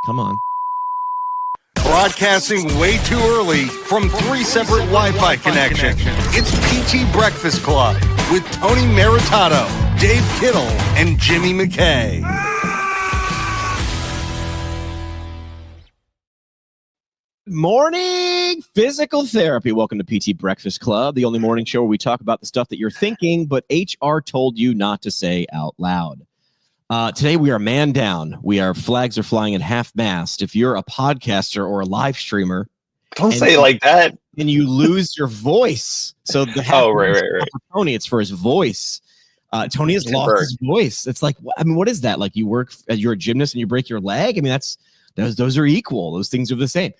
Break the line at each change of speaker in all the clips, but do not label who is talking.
Come on.
Broadcasting way too early from three separate Wi-Fi connections. It's PT Breakfast Club with Tony Maritato, Dave Kittle, and Jimmy McKay.
Morning physical therapy. Welcome to PT Breakfast Club, the only morning show where we talk about the stuff that you're thinking, but HR told you not to say out loud. Today we are man down. Flags are flying at half mast. If you're a podcaster or a live streamer,
don't say it like that,
and you lose your voice. So the
right.
For Tony, it's for his voice. Tony has lost his voice. It's like, what is that? Like you're a gymnast and you break your leg. I mean, those are equal. Those things are the same.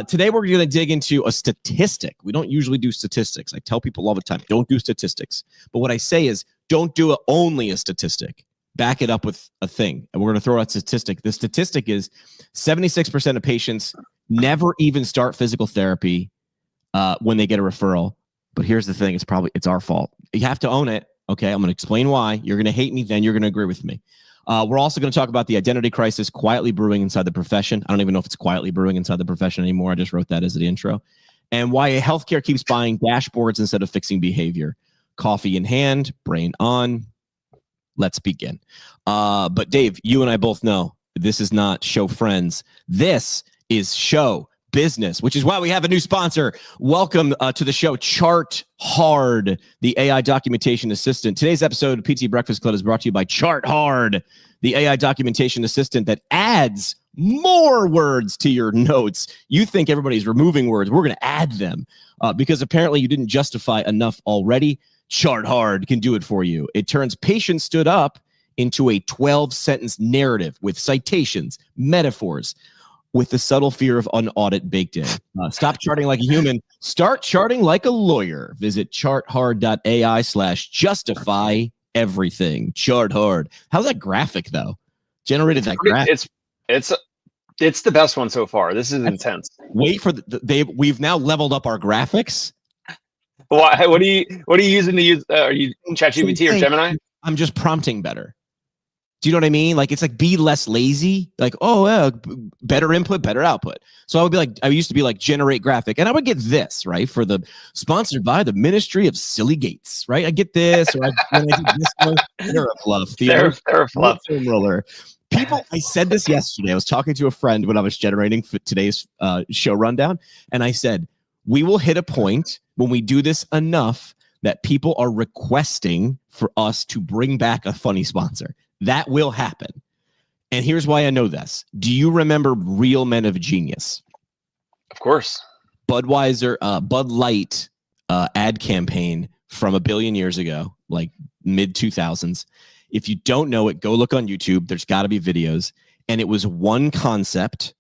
Today we're going to dig into a statistic. We don't usually do statistics. I tell people all the time, don't do statistics. But what I say is, don't do only a statistic. Back it up with a thing. And we're going to throw out a statistic. The statistic is 76% of patients never even start physical therapy when they get a referral. But here's the thing. It's our fault. You have to own it. Okay, I'm going to explain why. You're going to hate me, then you're going to agree with me. We're also going to talk about the identity crisis quietly brewing inside the profession. I don't even know if it's quietly brewing inside the profession anymore. I just wrote that as the intro. And why healthcare keeps buying dashboards instead of fixing behavior. Coffee in hand, brain on. Let's begin. But Dave, you and I both know this is not show friends. This is show business, which is why we have a new sponsor. Welcome to the show, Chart Hard, the AI documentation assistant. Today's episode of PT Breakfast Club is brought to you by Chart Hard, the AI documentation assistant that adds more words to your notes. You think everybody's removing words. We're going to add them because apparently you didn't justify enough already. Chart Hard can do it for you. It turns patient stood up into a 12-sentence narrative with citations, metaphors, with the subtle fear of an audit baked in. Stop charting like a human. Start charting like a lawyer. Visit charthard.ai/justify everything. Chart Hard. How's that graphic, though? Generated that graphic.
It's the best one so far. This is intense.
Wait for we've now leveled up our graphics.
What are you using to use? Are you ChatGPT or Gemini?
I'm just prompting better. Do you know what I mean? Like, it's like, be less lazy. Like, better input, better output. So I used to be like, generate graphic. And I would get this, right? For the sponsored by the Ministry of Silly Gates, right? I get this, or I do this one. They're roller. People, I said this yesterday. I was talking to a friend when I was generating today's show rundown. And I said, we will hit a point when we do this enough that people are requesting for us to bring back a funny sponsor. That will happen. And here's why I know this. Do you remember Real Men of Genius?
Of course.
Budweiser, Bud Light ad campaign from a billion years ago, like mid-2000s. If you don't know it, go look on YouTube. There's got to be videos. And it was one concept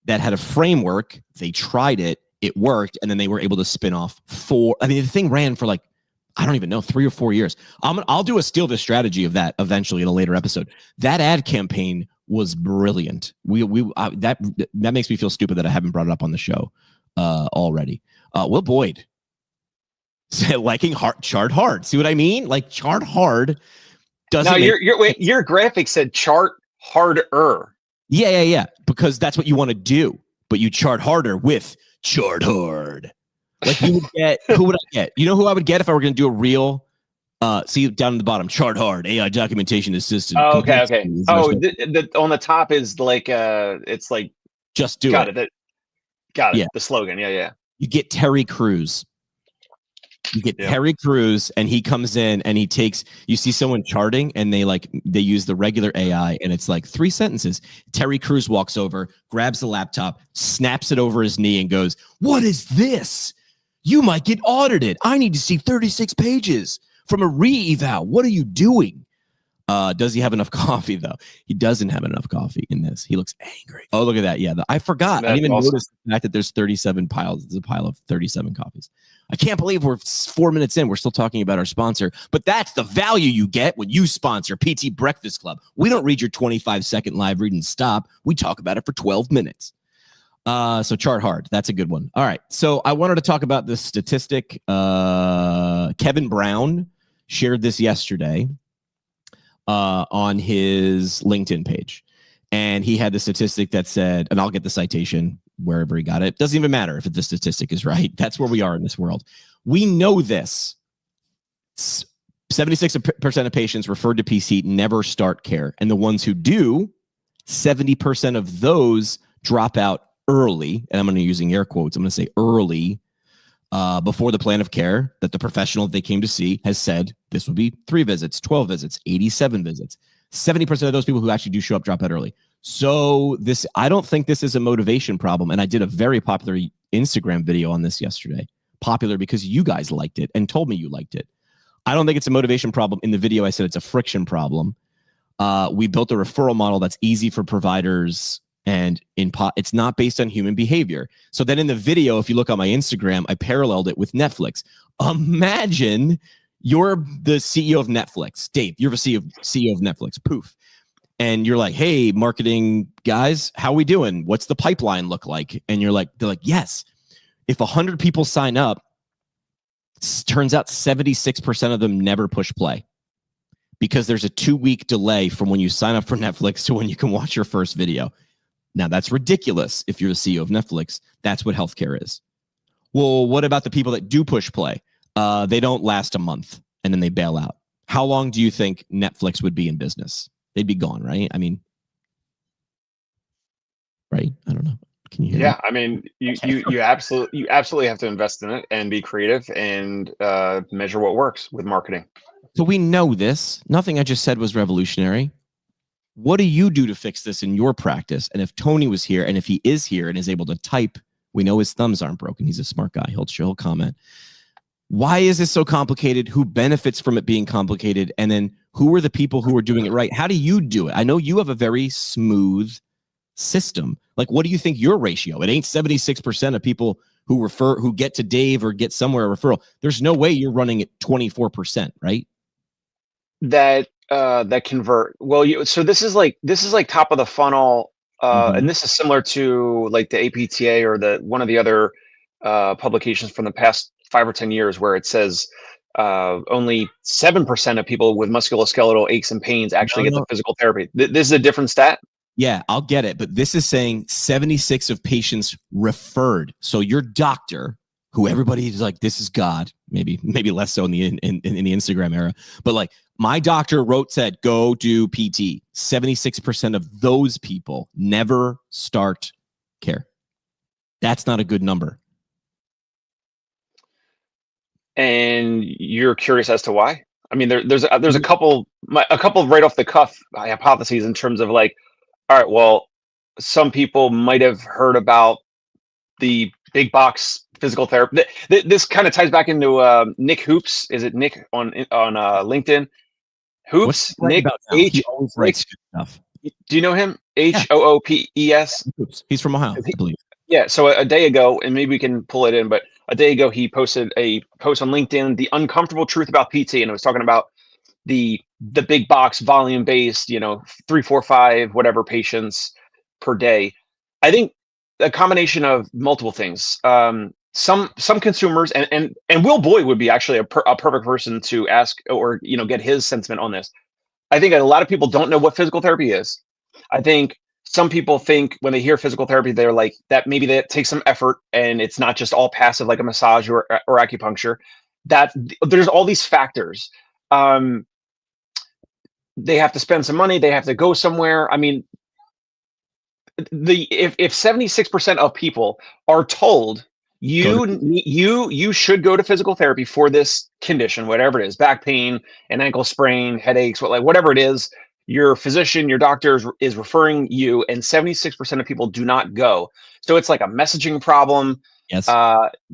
that had a framework. They tried it. It worked, and then they were able to spin off the thing ran for like, I don't even know, 3 or 4 years. I'll do a steal this strategy of that eventually in a later episode. That ad campaign was brilliant. That makes me feel stupid that I haven't brought it up on the show already. Will Boyd liking Chart Hard. See what I mean? Like, Chart Hard doesn't.
Now your graphic said Chart Harder.
Yeah. Because that's what you want to do, but you chart harder with Chart Hard. Like, you would get, who would I get? You know who I would get if I were going to do a real, see down at the bottom, Chart Hard, AI documentation assistant.
Oh, okay. Oh, on the top is like, it's like,
just do
got
it.
Got it.
Yeah.
The slogan. Yeah.
You get Terry Crews. Terry Crews, and he comes in and he takes, you see someone charting and they use the regular AI and it's like 3 sentences. Terry Crews walks over, grabs the laptop, snaps it over his knee and goes, "What is this? You might get audited. I need to see 36 pages from a re-eval. What are you doing?" Does he have enough coffee, though? He doesn't have enough coffee in this. He looks angry. Oh, look at that. Yeah, I forgot. I didn't even notice the fact that there's 37 piles. There's a pile of 37 coffees. I can't believe we're 4 minutes in. We're still talking about our sponsor. But that's the value you get when you sponsor PT Breakfast Club. We don't read your 25-second live read and stop. We talk about it for 12 minutes. So Chart Hard. That's a good one. All right. So I wanted to talk about this statistic. Kevin Brown shared this yesterday on his LinkedIn page. And he had the statistic that said, and I'll get the citation wherever he got it. Doesn't even matter if the statistic is right. That's where we are in this world. We know this. 76% of patients referred to PT never start care. And the ones who do, 70% of those drop out early. And I'm going to using air quotes. I'm going to say early before the plan of care that the professional they came to see has said this would be 3 visits, 12 visits, 87 visits. 70% of those people who actually do show up drop out early. So I don't think this is a motivation problem. And I did a very popular Instagram video on this yesterday. Popular because you guys liked it and told me you liked it. I don't think it's a motivation problem. In the video, I said it's a friction problem. We built a referral model that's easy for providers, and it's not based on human behavior. So then in the video, if you look on my Instagram, I paralleled it with Netflix. Imagine you're the CEO of Netflix. Dave, you're the CEO of Netflix. Poof. And you're like, hey, marketing guys, how we doing? What's the pipeline look like? And they're like, yes. If 100 people sign up, turns out 76% of them never push play because there's a 2-week delay from when you sign up for Netflix to when you can watch your first video. Now, that's ridiculous. If you're the CEO of Netflix, that's what healthcare is. Well, what about the people that do push play? They don't last a month and then they bail out. How long do you think Netflix would be in business? They'd be gone, right? I mean, right? I don't know. Can you hear me?
Yeah, I mean, you absolutely have to invest in it and be creative and measure what works with marketing.
So we know this. Nothing I just said was revolutionary. What do you do to fix this in your practice? And if Tony was here, and if he is here and is able to type, we know his thumbs aren't broken. He's a smart guy. He'll comment. Why is this so complicated? Who benefits from it being complicated? And then who are the people who are doing it right? How do you do it? I know you have a very smooth system. Like, what do you think your ratio? It ain't 76% of people who get to Dave or get somewhere a referral. There's no way you're running at 24%, right?
That convert. Well, so this is like top of the funnel, and this is similar to like the APTA or one of the other publications from the past 5 or 10 years where it says only 7% of people with musculoskeletal aches and pains actually get the physical therapy. This is a different stat.
Yeah, I'll get it. But this is saying 76 of patients referred. So your doctor, who everybody's like, this is God, maybe less so in the Instagram era, but like my doctor said, go do PT. 76% of those people never start care. That's not a good number.
And you're curious as to why? I mean, there's a couple right off the cuff hypotheses in terms of like, all right, well, some people might have heard about the big box physical therapy. This kind of ties back into Nick Hoops. Is it Nick on LinkedIn? Hoops, Nick H.
Always writes good stuff.
Do you know him? Hoopes.
He's from Ohio, I believe.
Yeah. So a day ago, and maybe we can pull it in, but a day ago he posted a post on LinkedIn, "The Uncomfortable Truth About PT," and it was talking about the big box volume based, 3, 4, 5, whatever patients per day. I think a combination of multiple things. Some consumers and Will Boyd would be actually a perfect person to ask or get his sentiment on this. I think a lot of people don't know what physical therapy is. I think some people think when they hear physical therapy, they're like that maybe that takes some effort and it's not just all passive like a massage or acupuncture. That there's all these factors. They have to spend some money. They have to go somewhere. I mean, if 76% of people are told you should go to physical therapy for this condition, whatever it is, back pain, an ankle sprain, headaches, whatever it is, your physician, your doctor is referring you, and 76% of people do not go. So it's like a messaging problem.
Yes.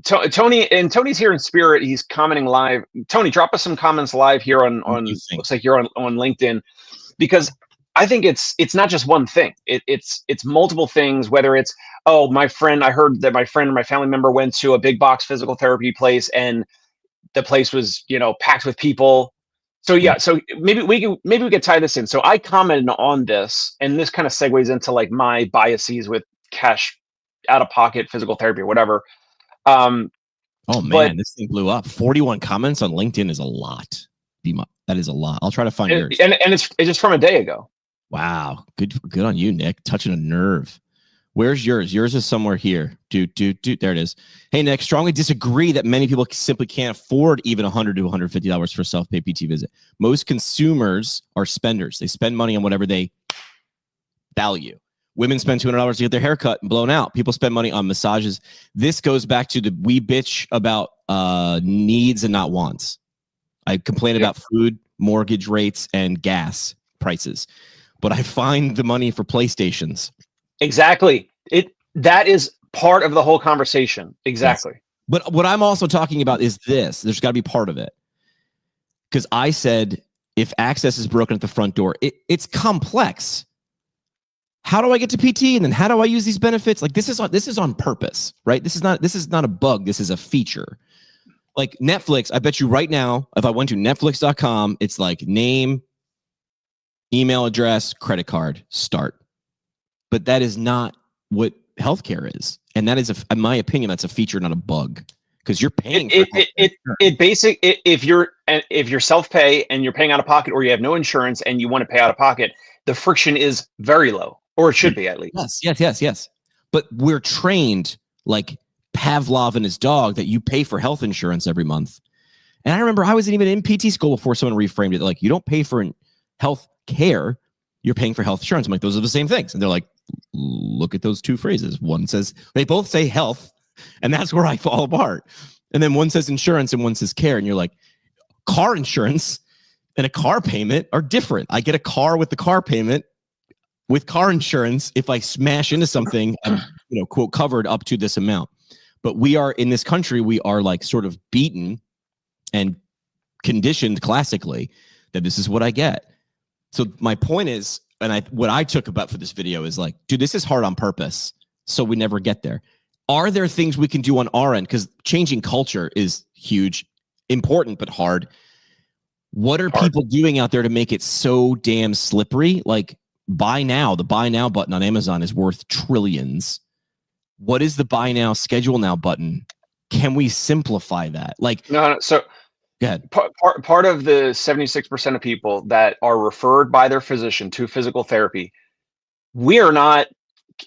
Tony's here in spirit. He's commenting live. Tony, drop us some comments live here on looks like you're on LinkedIn, because I think it's not just one thing. It's multiple things, whether it's, I heard that my friend or my family member went to a big box physical therapy place and the place was, packed with people. So yeah, so maybe we could tie this in. So I commented on this, and this kind of segues into like my biases with cash out of pocket physical therapy or whatever.
This thing blew up. 41 comments on LinkedIn is a lot. That is a lot. I'll try to find yours.
And it's just from a day ago.
Wow. Good on you, Nick. Touching a nerve. Where's yours? Yours is somewhere here. There it is. Hey, Nick, strongly disagree that many people simply can't afford even $100 to $150 for a self-pay PT visit. Most consumers are spenders. They spend money on whatever they value. Women spend $200 to get their hair cut and blown out. People spend money on massages. This goes back to the we bitch about needs and not wants. I complain about food, mortgage rates, and gas prices. But I find the money for PlayStations.
Exactly. That is part of the whole conversation. Exactly. Yes.
But what I'm also talking about is this. There's got to be part of it. Because I said, if access is broken at the front door, it's complex. How do I get to PT? And then how do I use these benefits? Like this is on purpose, right? This is not a bug. This is a feature. Like Netflix, I bet you right now, if I went to netflix.com, it's like name, email address, credit card, start. But that is not what healthcare is. And that is, in my opinion, that's a feature, not a bug. Because you're paying for
if you're self-pay and you're paying out of pocket, or you have no insurance and you want to pay out of pocket, the friction is very low, or it should be at least.
Yes. But we're trained like Pavlov and his dog that you pay for health insurance every month. And I remember I wasn't even in PT school before someone reframed it. Like, you don't pay for health care, you're paying for health insurance. I'm like, those are the same things. And they're like, look at those two phrases. One says, they both say health, and that's where I fall apart. And then one says insurance and one says care. And you're like, car insurance and a car payment are different. I get a car with the car payment. With car insurance, if I smash into something, I'm, quote, covered up to this amount. But we are, in this country, we are like sort of beaten and conditioned classically that this is what I get. So my point is, and what I took about for this video is like, dude, this is hard on purpose, so we never get there. Are there things we can do on our end? Because changing culture is huge, important, but hard. What are people doing out there to make it so damn slippery? Like, buy now. The buy now button on Amazon is worth trillions. What is the buy now, schedule now button? Can we simplify that? Like,
no. So
go ahead.
Part of the 76% of people that are referred by their physician to physical therapy, we are not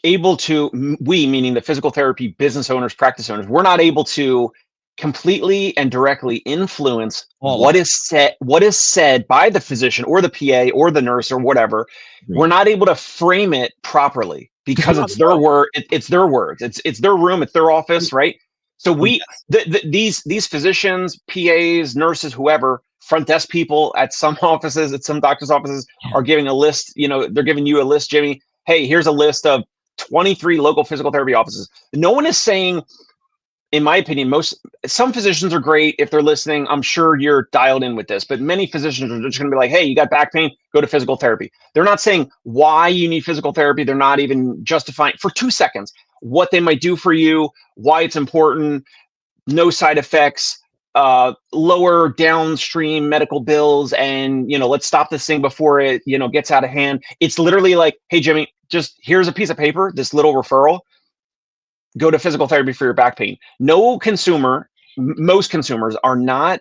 able to, we meaning the physical therapy business owners, practice owners, we're not able to completely and directly influence what is said by the physician or the PA or the nurse or whatever. Right. We're not able to frame it properly because it's their word. It's their words. It's their room. It's their office, right? So these physicians, PAs, nurses, whoever, front desk people at some offices, at some doctors' offices, are giving a list. They're giving you a list, Jimmy. Hey, here's a list of 23 local physical therapy offices. No one is saying, in my opinion, some physicians are great. If they're listening, I'm sure you're dialed in with this, but many physicians are just going to be like, hey, you got back pain, go to physical therapy. They're not saying why you need physical therapy. They're not even justifying for 2 seconds what they might do for you, why it's important, no side effects, lower downstream medical bills, and let's stop this thing before it gets out of hand. It's literally like, hey, Jimmy, just here's a piece of paper, this little referral. Go to physical therapy for your back pain. Most consumers are not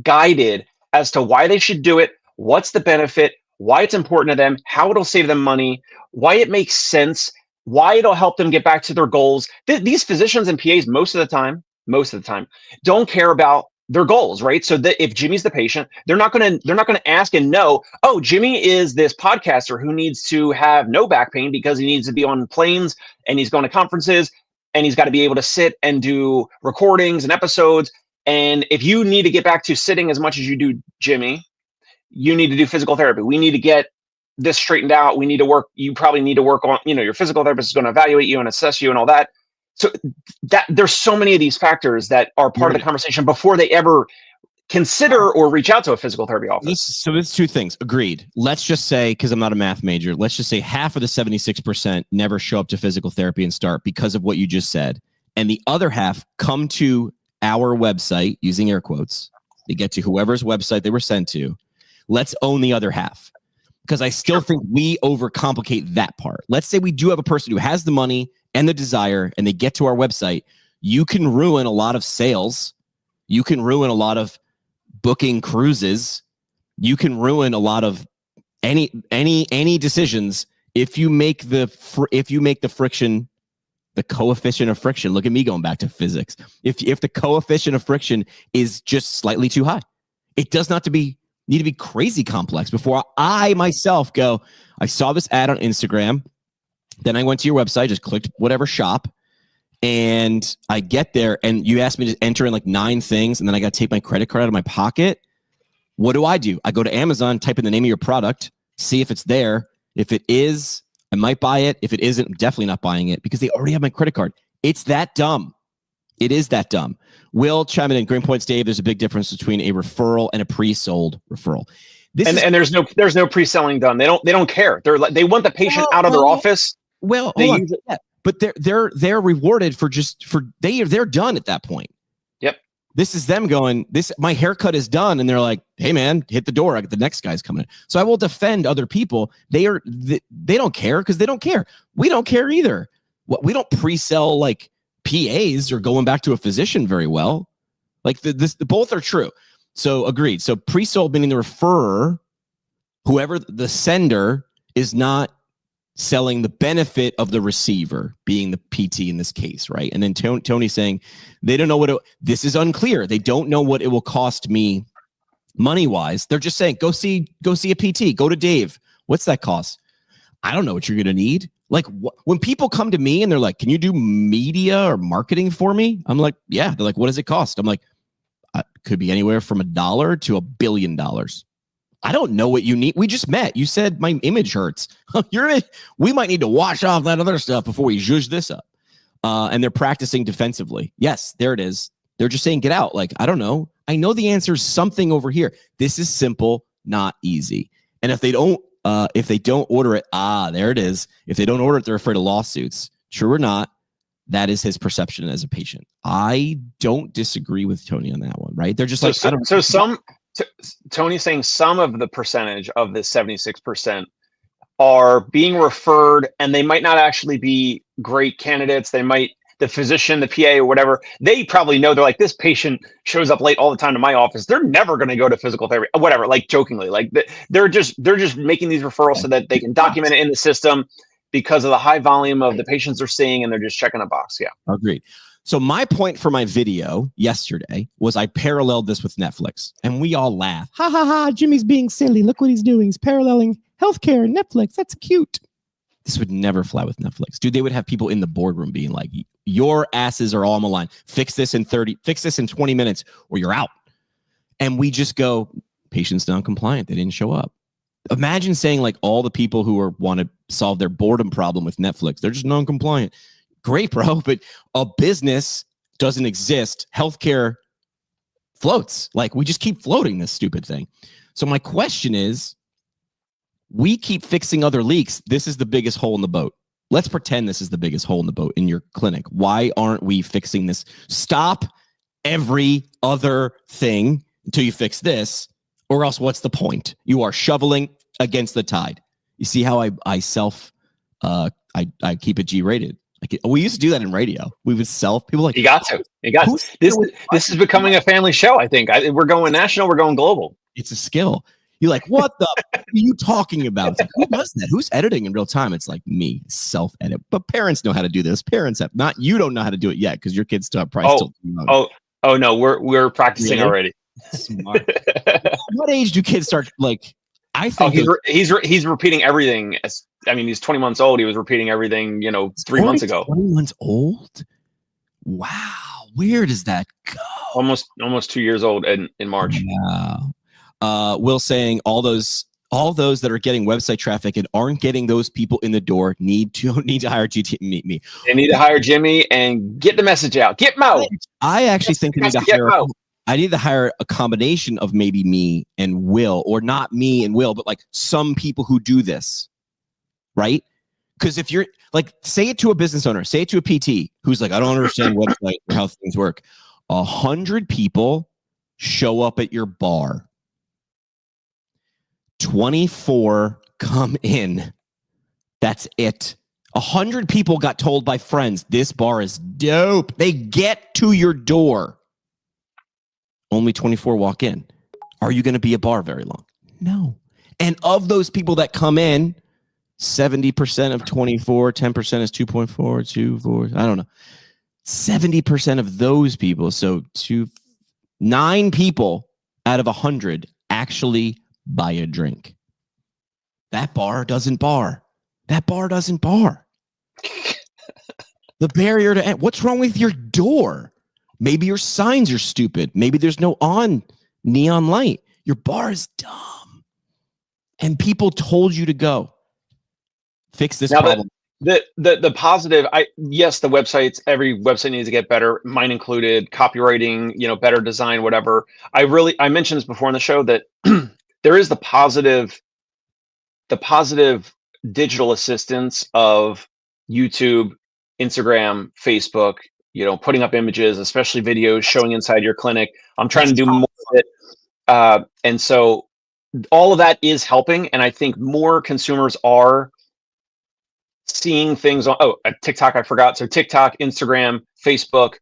guided as to why they should do it, what's the benefit, why it's important to them, how it'll save them money, why it makes sense, why it'll help them get back to their goals. These physicians and PAs most of the time don't care about their goals, right? So that if Jimmy's the patient, they're not going to ask and know, oh, Jimmy is this podcaster who needs to have no back pain because he needs to be on planes and he's going to conferences and he's got to be able to sit and do recordings and episodes. And if you need to get back to sitting as much as you do, Jimmy, you need to do physical therapy. We need to get this straightened out. We need to work. You probably need to work on, your physical therapist is going to evaluate you and assess you and all that. So that there's so many of these factors that are part of the conversation before they ever consider or reach out to a physical therapy office.
So it's 2 things. Agreed. Let's just say, because I'm not a math major, let's just say half of the 76% never show up to physical therapy and start because of what you just said. And the other half come to our website, using air quotes. They get to whoever's website they were sent to. Let's own the other half. Because I still think we overcomplicate that part. Let's say we do have a person who has the money and the desire, and they get to our website. You can ruin a lot of sales. You can ruin a lot of booking cruises. You can ruin a lot of any decisions, if you make the friction, the coefficient of friction, look at me going back to physics. If the coefficient of friction is just slightly too high, it does not need to be crazy complex before I myself go, I saw this ad on Instagram, then I went to your website, just clicked whatever shop, and I get there and you asked me to enter in like 9 things, and then I got to take my credit card out of my pocket. What do? I go to Amazon, type in the name of your product, see if it's there. If it is, I might buy it. If it isn't, I'm definitely not buying it because they already have my credit card. It's that dumb. It is that dumb. Will chiming in. Green points, Dave. There's a big difference between a referral and a pre-sold referral.
And there's no pre-selling done. They don't care. They want the patient out of their office.
Well, hold on. Yeah, but they're rewarded they're done at that point.
Yep.
This is them going, my haircut is done. And they're like, hey man, hit the door. The next guy's coming in. So I will defend other people. They don't care because they don't care. We don't care either. We don't pre-sell like PAs or going back to a physician very well. Like the both are true. So agreed. So pre-sold meaning the referrer, whoever the sender is not selling the benefit of the receiver, being the PT in this case, right? And then Tony saying they don't know this is unclear. They don't know what it will cost me money-wise. They're just saying, go see a PT, go to Dave. What's that cost? I don't know what you're going to need. Like when people come to me and they're like, can you do media or marketing for me? I'm like, yeah. They're like, what does it cost? I'm like, could be anywhere from $1 to $1 billion. I don't know what you need. We just met. You said my image hurts. We might need to wash off that other stuff before we zhuzh this up. And they're practicing defensively. Yes, there it is. They're just saying, get out. Like, I don't know. I know the answer is something over here. This is simple, not easy. And if they don't order it, there it is. If they don't order it, they're afraid of lawsuits. True or not, that is his perception as a patient. I don't disagree with Tony on that one, right? They're just
Tony's saying some of the percentage of the 76% are being referred, and they might not actually be great candidates. The physician, the PA, or whatever, they probably know. They're like, this patient shows up late all the time to my office. They're never going to go to physical therapy, whatever. Like jokingly, like they're just making these referrals so that they can document it in the system because of the high volume of the patients they're seeing, and they're just checking a box. Yeah,
agreed. So my point for my video yesterday was I paralleled this with Netflix, and we all laugh. Ha ha ha, Jimmy's being silly. Look what he's doing. He's paralleling healthcare and Netflix. That's cute. This would never fly with Netflix. Dude, they would have people in the boardroom being like, your asses are all on the line. Fix this in 20 minutes or you're out. And we just go, patient's non-compliant. They didn't show up. Imagine saying like all the people who want to solve their boredom problem with Netflix, they're just non-compliant. Great, bro, but a business doesn't exist. Healthcare floats. Like we just keep floating this stupid thing. So my question is, we keep fixing other leaks. This is the biggest hole in the boat. Let's pretend this is the biggest hole in the boat in your clinic. Why aren't we fixing this? Stop every other thing until you fix this, or else what's the point? You are shoveling against the tide. You see how I keep it G-rated. We used to do that in radio. We would people like,
you got to. This is becoming a family show. I think we're going national. We're going global.
It's a skill. You're like, what the are you talking about? Like, who does that? Who's editing in real time? It's like me, self-edit. But parents know how to do this. Parents have not. You don't know how to do it yet because your kids still probably still.
Oh no, we're practicing already.
Smart. What age do kids start like? I think
he's repeating everything. He's 20 months old. He was repeating everything, 3 months ago.
20 months old? Wow. Where does that go?
Almost 2 years old in March.
Wow. Will saying all those that are getting website traffic and aren't getting those people in the door need to hire GT. Meet me.
They need to hire Jimmy and get the message out. Get Mo.
I actually think they need to hire. I need to hire a combination of maybe me and Will, or not me and Will, but like some people who do this, right? Because if you're like, say it to a business owner, say it to a PT who's like, I don't understand website or how things work. 100 people show up at your bar. 24 come in. That's it. 100 people got told by friends, this bar is dope. They get to your door. Only 24 walk in. Are you going to be a bar very long? No. And of those people that come in, 70% of 24, 10% is 2.4, 2, I don't know. 70% of those people, so 9 people out of 100 actually buy a drink. That bar doesn't bar. That bar doesn't bar. The barrier to what's wrong with your door? Maybe your signs are stupid. Maybe there's no neon light. Your bar is dumb. And people told you to go. Fix this problem.
The positive, yes, the websites, every website needs to get better, mine included, copywriting, better design, whatever. I mentioned this before on the show that there is the positive digital assistance of YouTube, Instagram, Facebook, putting up images, especially videos showing inside your clinic. I'm trying to do more of it. And so all of that is helping. And I think more consumers are seeing things on TikTok. I forgot. So TikTok, Instagram, Facebook,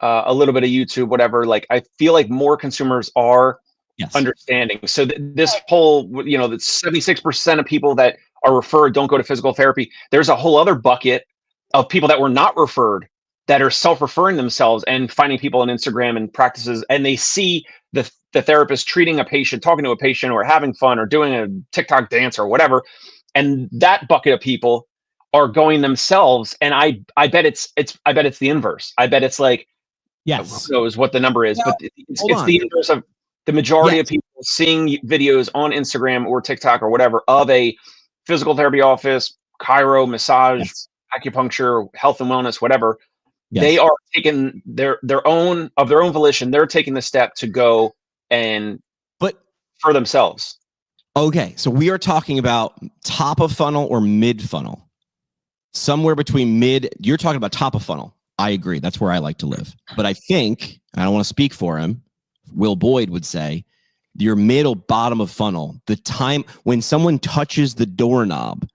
a little bit of YouTube, whatever. Like, I feel like more consumers are understanding. So this whole, that 76% of people that are referred don't go to physical therapy. There's a whole other bucket of people that were not referred that are self-referring themselves and finding people on Instagram and practices, and they see the therapist treating a patient, talking to a patient, or having fun, or doing a TikTok dance or whatever. And that bucket of people are going themselves. And I bet it's the inverse. I bet it's like, who knows what the number is, but it's the inverse of the majority of people seeing videos on Instagram or TikTok or whatever of a physical therapy office, chiro, massage, acupuncture, health and wellness, whatever. They are taking their own volition. They're taking the step to go for themselves.
Okay, so we are talking about top of funnel or mid funnel. Somewhere between you're talking about top of funnel. I agree. That's where I like to live. But I think, I don't want to speak for him, Will Boyd would say, your middle bottom of funnel, the time when someone touches the doorknob,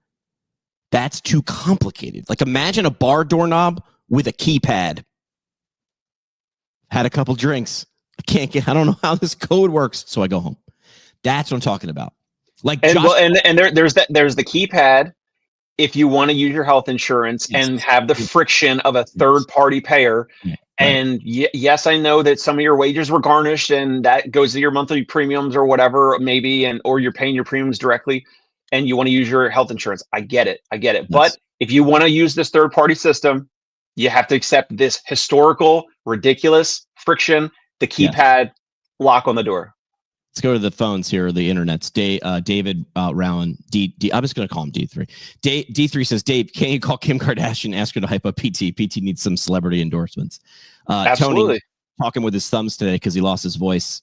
that's too complicated. Like, imagine a bar doorknob with a keypad. Had a couple drinks. I don't know how this code works, so I go home. That's what I'm talking about. Like, there's the keypad. If you want to use your health insurance and have the friction of a third-party payer, and yes, I know that some of your wages were garnished, and that goes to your monthly premiums or whatever, maybe, or you're paying your premiums directly, and you want to use your health insurance. I get it. Yes. But if you want to use this third-party system, you have to accept this historical, ridiculous friction, the keypad lock on the door. Let's go to the phones here, or the internets. David Rowan, I'm just going to call him D3. D3 says, Dave, can't you call Kim Kardashian and ask her to hype up PT? PT needs some celebrity endorsements.
Absolutely.
Tony, talking with his thumbs today because he lost his voice.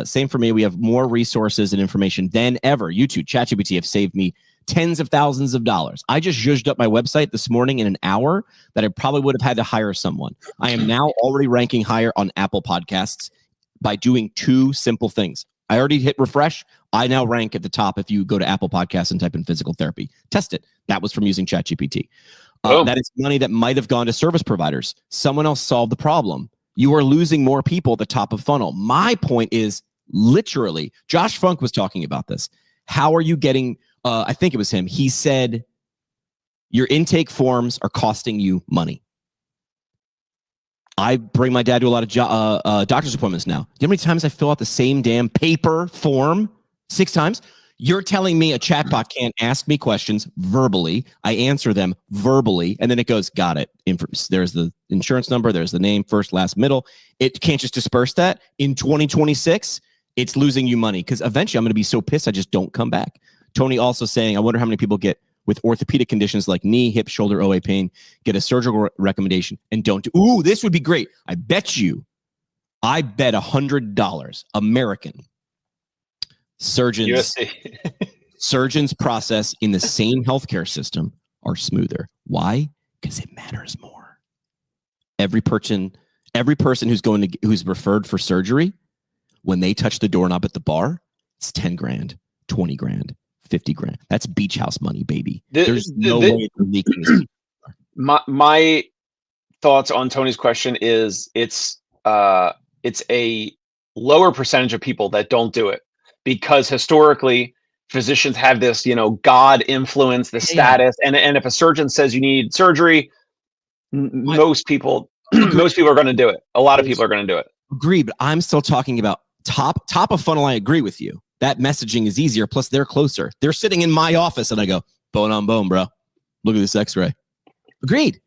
Same for me. We have more resources and information than ever. YouTube, ChatGPT have saved me tens of thousands of dollars. I just zhuzhed up my website this morning in an hour that I probably would have had to hire someone. I am now already ranking higher on Apple Podcasts by doing 2 simple things. I already hit refresh. I now rank at the top if you go to Apple Podcasts and type in physical therapy. Test it. That was from using ChatGPT. That is money that might have gone to service providers. Someone else solved the problem. You are losing more people at the top of funnel. My point is, literally, Josh Funk was talking about this. How are you getting, I think it was him, he said, your intake forms are costing you money. I bring my dad to a lot of doctor's appointments now. Do you know how many times I fill out the same damn paper form? 6 times? You're telling me a chatbot can't ask me questions verbally. I answer them verbally, and then it goes, got it. There's the insurance number. There's the name, first, last, middle. It can't just disperse that. In 2026, it's losing you money because eventually I'm going to be so pissed I just don't come back. Tony also saying, I wonder how many people get with orthopedic conditions like knee, hip, shoulder, OA pain, get a surgical recommendation and don't do. Ooh, this would be great. I bet $100 American surgeons process in the same healthcare system are smoother. Why? Because it matters more. Every person who's referred for surgery, when they touch the doorknob at the bar, it's 10 grand, 20 grand. 50 grand. That's beach house money, baby. There's no way they're leaking this.
My thoughts on Tony's question is it's a lower percentage of people that don't do it because historically physicians have this, God influence, the status, and if a surgeon says you need surgery, most people most people are going to do it. A lot of people are going to do it.
Agree, but I'm still talking about top of funnel. I agree with you. That messaging is easier. Plus, they're closer. They're sitting in my office, and I go, bone on bone, bro. Look at this X-ray. Agreed.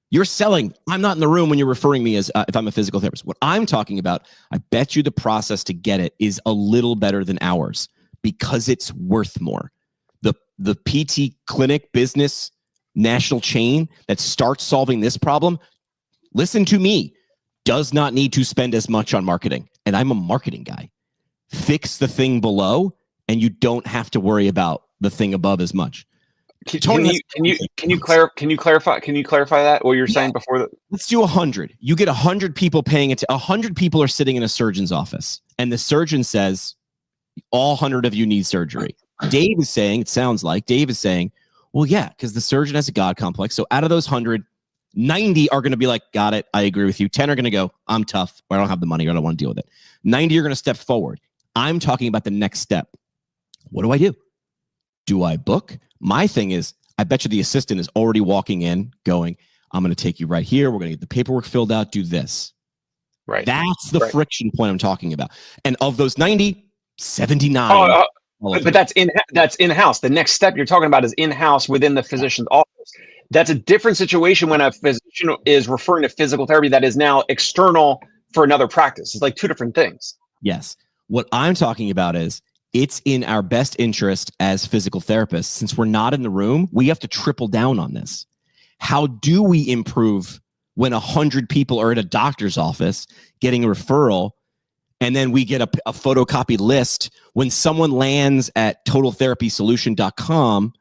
You're selling. I'm not in the room when you're referring me as if I'm a physical therapist. What I'm talking about, I bet you the process to get it is a little better than ours because it's worth more. The PT clinic business national chain that starts solving this problem, listen to me, does not need to spend as much on marketing. And I'm a marketing guy. Fix the thing below, and you don't have to worry about the thing above as much.
Can you clarify that what you're saying before that?
Let's do 100. You get 100 people paying it. 100 people are sitting in a surgeon's office, and the surgeon says, all 100 of you need surgery. Dave is saying, well, yeah, because the surgeon has a God complex. So out of those 100, 90 are going to be like, got it, I agree with you. 10 are going to go, I'm tough, or I don't have the money, or I don't want to deal with it. 90 are going to step forward. I'm talking about the next step. What do? Do I book? My thing is, I bet you the assistant is already walking in going, I'm going to take you right here. We're going to get the paperwork filled out. Do this.
Right.
That's the friction point I'm talking about. And of those 90, 79.
But that's in-house. The next step you're talking about is in-house within the physician's office. That's a different situation when a physician is referring to physical therapy that is now external for another practice. It's like two different things.
Yes. What I'm talking about is it's in our best interest as physical therapists. Since we're not in the room, we have to triple down on this. How do we improve when 100 people are at a doctor's office getting a referral, and then we get a photocopied list? When someone lands at totaltherapysolution.com,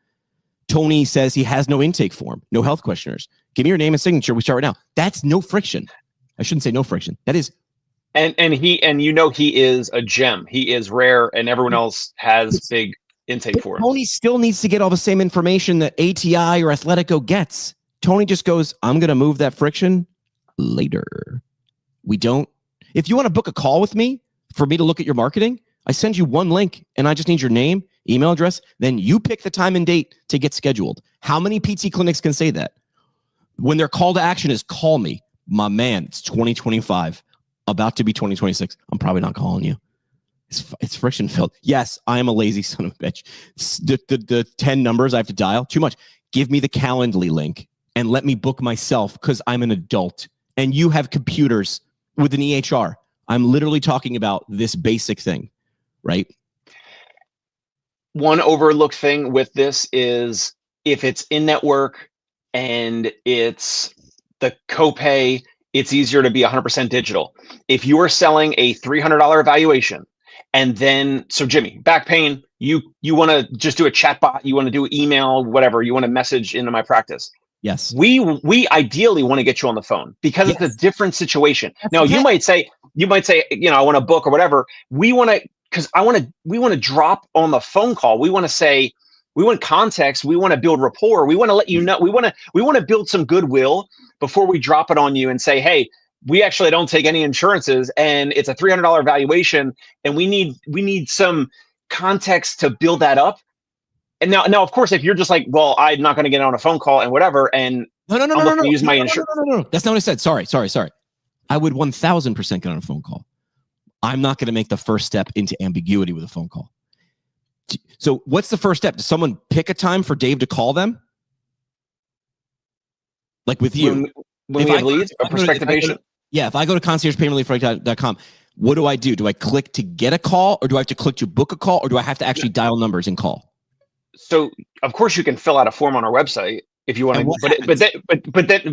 Tony says he has no intake form, no health questionnaires. Give me your name and signature. We start right now. That's no friction. I shouldn't say no friction. That is.
And he is a gem. He is rare, and everyone else has big intake forms.
Tony still needs to get all the same information that ATI or Athletico gets. Tony just goes, I'm going to move that friction later. We don't. If you want to book a call with me for me to look at your marketing, I send you one link, and I just need your name, email address. Then you pick the time and date to get scheduled. How many PT clinics can say that? When their call to action is call me, my man, it's 2025, about to be 2026. I'm probably not calling you. It's friction filled. Yes, I am a lazy son of a bitch. The 10 numbers I have to dial, too much. Give me the Calendly link and let me book myself because I'm an adult and you have computers with an EHR. I'm literally talking about this basic thing, right?
One overlooked thing with this is if it's in network and it's the copay, it's easier to be 100% digital. If you are selling a $300 evaluation, and then, so Jimmy, back pain, you want to just do a chat bot, you want to do email, whatever, you want to message into my practice.
Yes.
We ideally want to get you on the phone because it's a different situation. Now, you might say, I want to book or whatever. We want to drop on the phone call. We want to say, we want context. We want to build rapport. We want to let you know. We want to build some goodwill before we drop it on you and say, hey, we actually don't take any insurances and it's a $300 valuation and we need some context to build that up. And now, of course, if you're just like, well, I'm not going to get on a phone call and whatever, and no, use my insurance.
No. That's not what I said. Sorry. I would 1000% get on a phone call. I'm not going to make the first step into ambiguity with a phone call. So what's the first step? Does someone pick a time for Dave to call them? Like with you?
When we have leads, a prospective patient?
Yeah, if I go to conciergepaymentrelief.com, what do I do? Do I click to get a call, or do I have to click to book a call, or do I have to actually dial numbers and call?
So, of course, you can fill out a form on our website if you want to.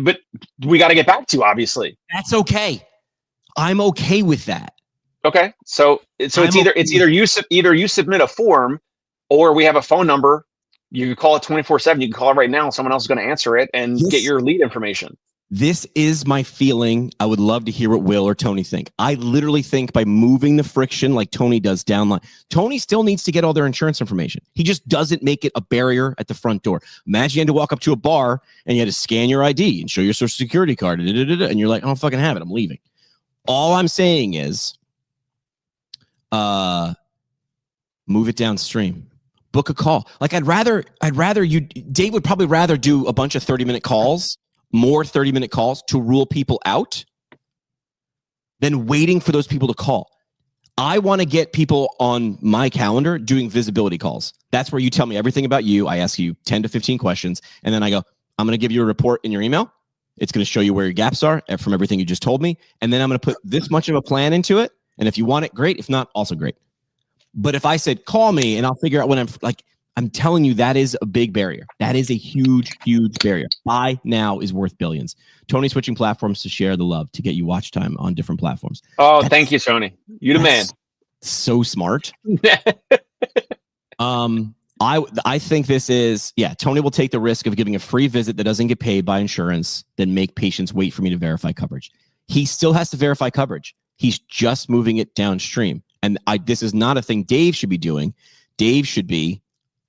But we got to get back to you, obviously.
That's okay. I'm okay with that.
Okay, so it's either you submit a form, or we have a phone number. You can call it 24/7. You can call it right now. Someone else is going to answer it and get your lead information.
This is my feeling. I would love to hear what Will or Tony think. I literally think by moving the friction like Tony does downline, Tony still needs to get all their insurance information. He just doesn't make it a barrier at the front door. Imagine you had to walk up to a bar and you had to scan your ID and show your social security card, and you're like, I don't fucking have it. I'm leaving. All I'm saying is move it downstream. book a call. Like I'd rather Dave would probably rather do a bunch of 30-minute calls, more 30-minute calls to rule people out than waiting for those people to call. I want to get people on my calendar doing visibility calls. That's where you tell me everything about you. I ask you 10 to 15 questions, and then I go, I'm going to give you a report in your email. It's going to show you where your gaps are from everything you just told me. And then I'm going to put this much of a plan into it. And if you want it, great. If not, also great. But if I said, call me and I'll figure out when I'm telling you, that is a big barrier. That is a huge, huge barrier. Buy now is worth billions. Tony switching platforms to share the love, to get you watch time on different platforms.
Oh, thank you, Tony. You the man.
So smart. I think this is, Tony will take the risk of giving a free visit that doesn't get paid by insurance, then make patients wait for me to verify coverage. He still has to verify coverage. He's just moving it downstream. And this is not a thing Dave should be doing. Dave should be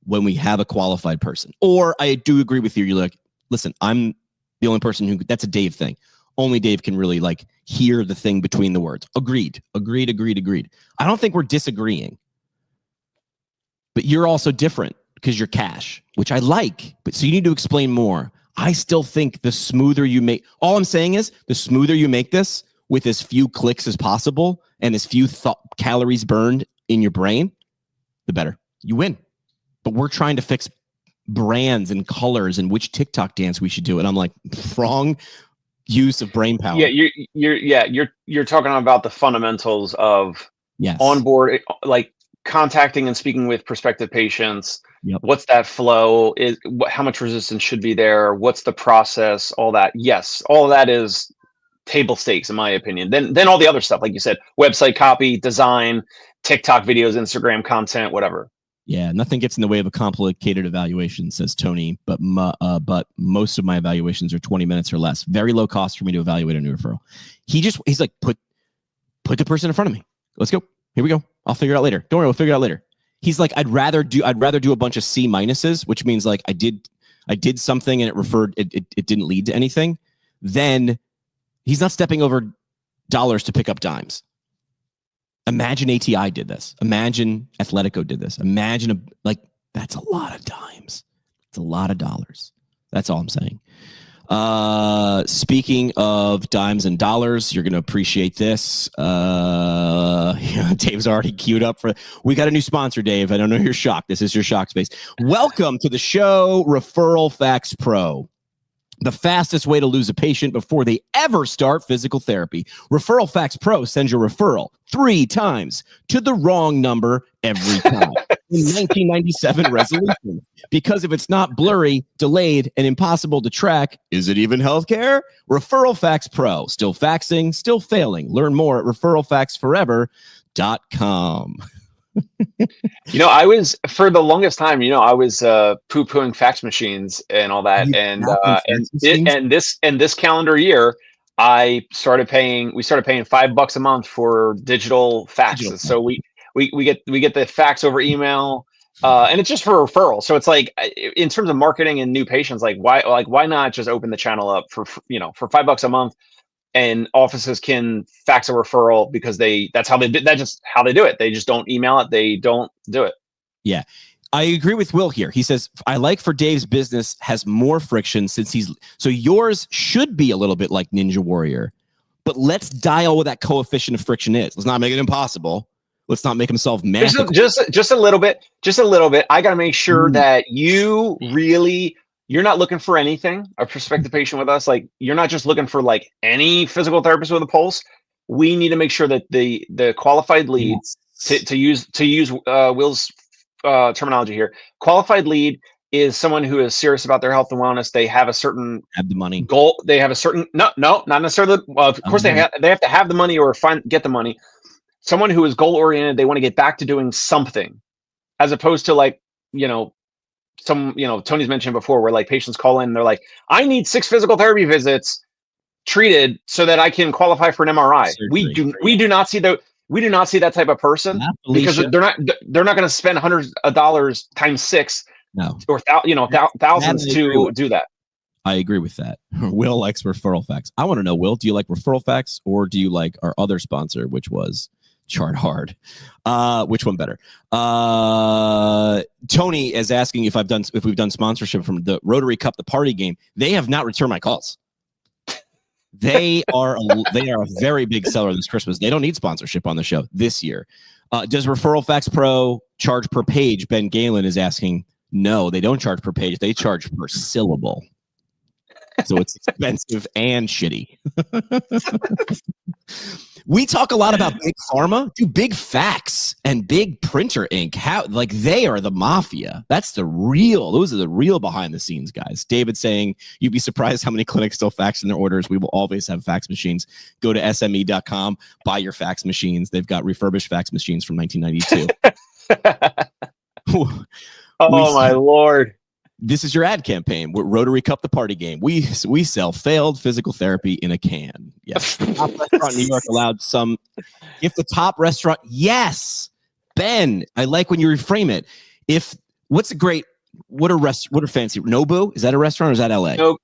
when we have a qualified person. Or I do agree with you. You're like, listen, I'm the only person who, that's a Dave thing. Only Dave can really hear the thing between the words. Agreed. I don't think we're disagreeing. But you're also different because you're cash, which I like. But so you need to explain more. I still think the smoother you make, all I'm saying is the smoother you make this with as few clicks as possible and as few calories burned in your brain, the better. You win. But we're trying to fix brands and colors and which TikTok dance we should do. And I'm like, wrong use of brain power.
You're talking about the fundamentals of onboard, like contacting and speaking with prospective patients.
Yep.
What's that flow? How much resistance should be there? What's the process? All that. Yes, all of that is table stakes in my opinion. Then all the other stuff, like you said, website copy, design, TikTok videos, Instagram content, whatever.
Yeah, nothing gets in the way of a complicated evaluation, says Tony. But most of my evaluations are 20 minutes or less. Very low cost for me to evaluate a new referral. He's like, put the person in front of me. Let's go. Here we go. I'll figure it out later. Don't worry, we'll figure it out later. He's like, I'd rather do a bunch of C minuses, which means like I did something and it didn't lead to anything. Then he's not stepping over dollars to pick up dimes. Imagine ATI did this. Imagine Athletico did this. Imagine that's a lot of dimes. It's a lot of dollars. That's all I'm saying. Speaking of dimes and dollars, you're going to appreciate this. Dave's already queued up we got a new sponsor, Dave. I don't know you're shocked. This is your shock space. Welcome to the show, Referral Facts Pro. The fastest way to lose a patient before they ever start physical therapy. Referral Facts Pro sends your referral 3 times to the wrong number every time. In 1997 resolution. Because if it's not blurry, delayed, and impossible to track, is it even healthcare? Referral Facts Pro. Still faxing, still failing. Learn more at referralfaxforever.com.
I was, for the longest time, I was poo-pooing fax machines and all that. And this calendar year, we started paying $5 a month for digital faxes. So we get the fax over email, and it's just for referral. So it's like, in terms of marketing and new patients, why not just open the channel up for $5 a month? And offices can fax a referral because that's just how they do it. They just don't email it. They don't do it.
Yeah. I agree with Will here. He says, I like for Dave's business has more friction so yours should be a little bit like Ninja Warrior, but let's dial what that coefficient of friction is. Let's not make it impossible. Let's not make him solve math.
Just a little bit. I got to make sure that you're not looking for anything, a prospective patient with us. Like, you're not just looking for like any physical therapist with a pulse. We need to make sure that the qualified lead, to use Will's terminology here, qualified lead is someone who is serious about their health and wellness. They have the money goal. They have a certain, no, not necessarily. Well, of course they have to have the money or get the money. Someone who is goal oriented. They want to get back to doing something, as opposed to Tony's mentioned before, where like patients call in and they're like, I need 6 physical therapy visits treated so that I can qualify for an MRI. We do not see that type of person, because they're not going to spend hundreds of dollars times 6 or thousands to do that.
I agree with that. Will likes referral facts. I want to know, Will, do you like referral facts or do you like our other sponsor, which was Chart hard. Which one better? Tony is asking if we've done sponsorship from the Rotary Cup, the party game. They have not returned my calls. They are a very big seller this Christmas. They don't need sponsorship on the show this year. Does Referral Facts Pro charge per page? Ben Galen is asking. No, they don't charge per page. They charge per syllable. So it's expensive and shitty. We talk a lot about big pharma, big fax and big printer ink. How they are the mafia. Those are the real behind the scenes guys. David saying you'd be surprised how many clinics still fax in their orders. We will always have fax machines. Go to sme.com, buy your fax machines. They've got refurbished fax machines from 1992.
My Lord.
This is your ad campaign. We're Rotary Cup, the party game. We sell failed physical therapy in a can. Yes. The top restaurant in New York allowed some. If the top restaurant, yes. Ben, I like when you reframe it. What are fancy? Nobu? Is that a restaurant or is that LA?
No,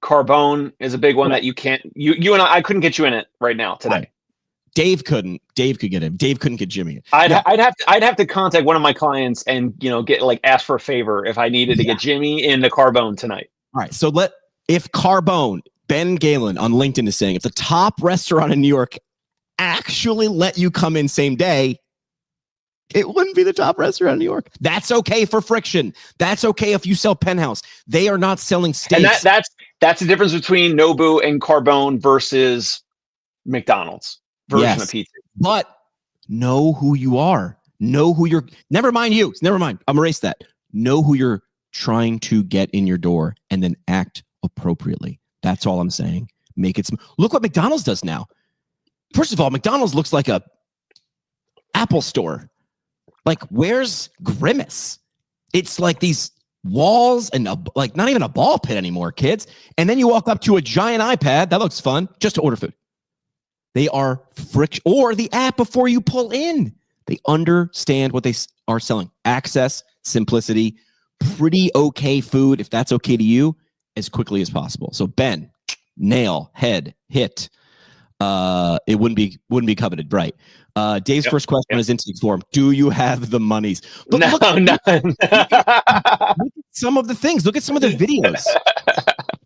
Carbone is a big one that you can't. You and I couldn't get you in it right now today.
Dave could get him. Dave couldn't get Jimmy.
I'd have to contact one of my clients and get ask for a favor if I needed to get Jimmy in the Carbone tonight.
All right. So if Carbone, Ben Galen on LinkedIn is saying if the top restaurant in New York actually let you come in same day, it wouldn't be the top restaurant in New York. That's okay for Friction. That's okay if you sell Penthouse. They are not selling steaks.
And that's the difference between Nobu and Carbone versus McDonald's version of pizza.
But know who you are. Know who you're. Never mind you. Never mind. I'm erase that. Know who you're trying to get in your door, and then act appropriately. That's all I'm saying. Make it. Look what McDonald's does now. First of all, McDonald's looks like a Apple store. Like, where's Grimace? It's like these walls and not even a ball pit anymore, kids. And then you walk up to a giant iPad. That looks fun. Just to order food. They are friction, or the app before you pull in. They understand what they are selling. Access, simplicity, pretty okay food, if that's okay to you, as quickly as possible. So Ben, nail, head, hit. It wouldn't be coveted, right? Dave's first question on his intake form: do you have the monies? But
no.
Look at some of the things. Look at some of the videos.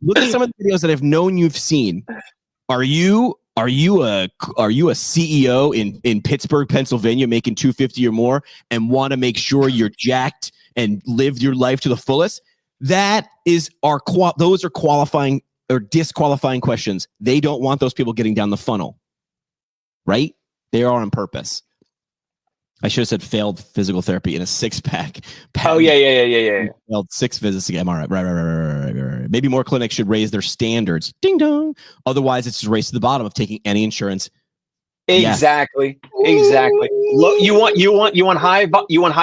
Look at some of the videos that I've known you've seen. Are you a CEO in Pittsburgh, Pennsylvania, making $250 or more, and want to make sure you're jacked and live your life to the fullest? Those are qualifying or disqualifying questions. They don't want those people getting down the funnel, right? They are on purpose. I should have said failed physical therapy in a 6-pack.
Oh yeah.
Failed 6 visits again. All right. Right. Maybe more clinics should raise their standards. Ding dong. Otherwise, it's a race to the bottom of taking any insurance.
Exactly.
Yes.
Exactly. You want high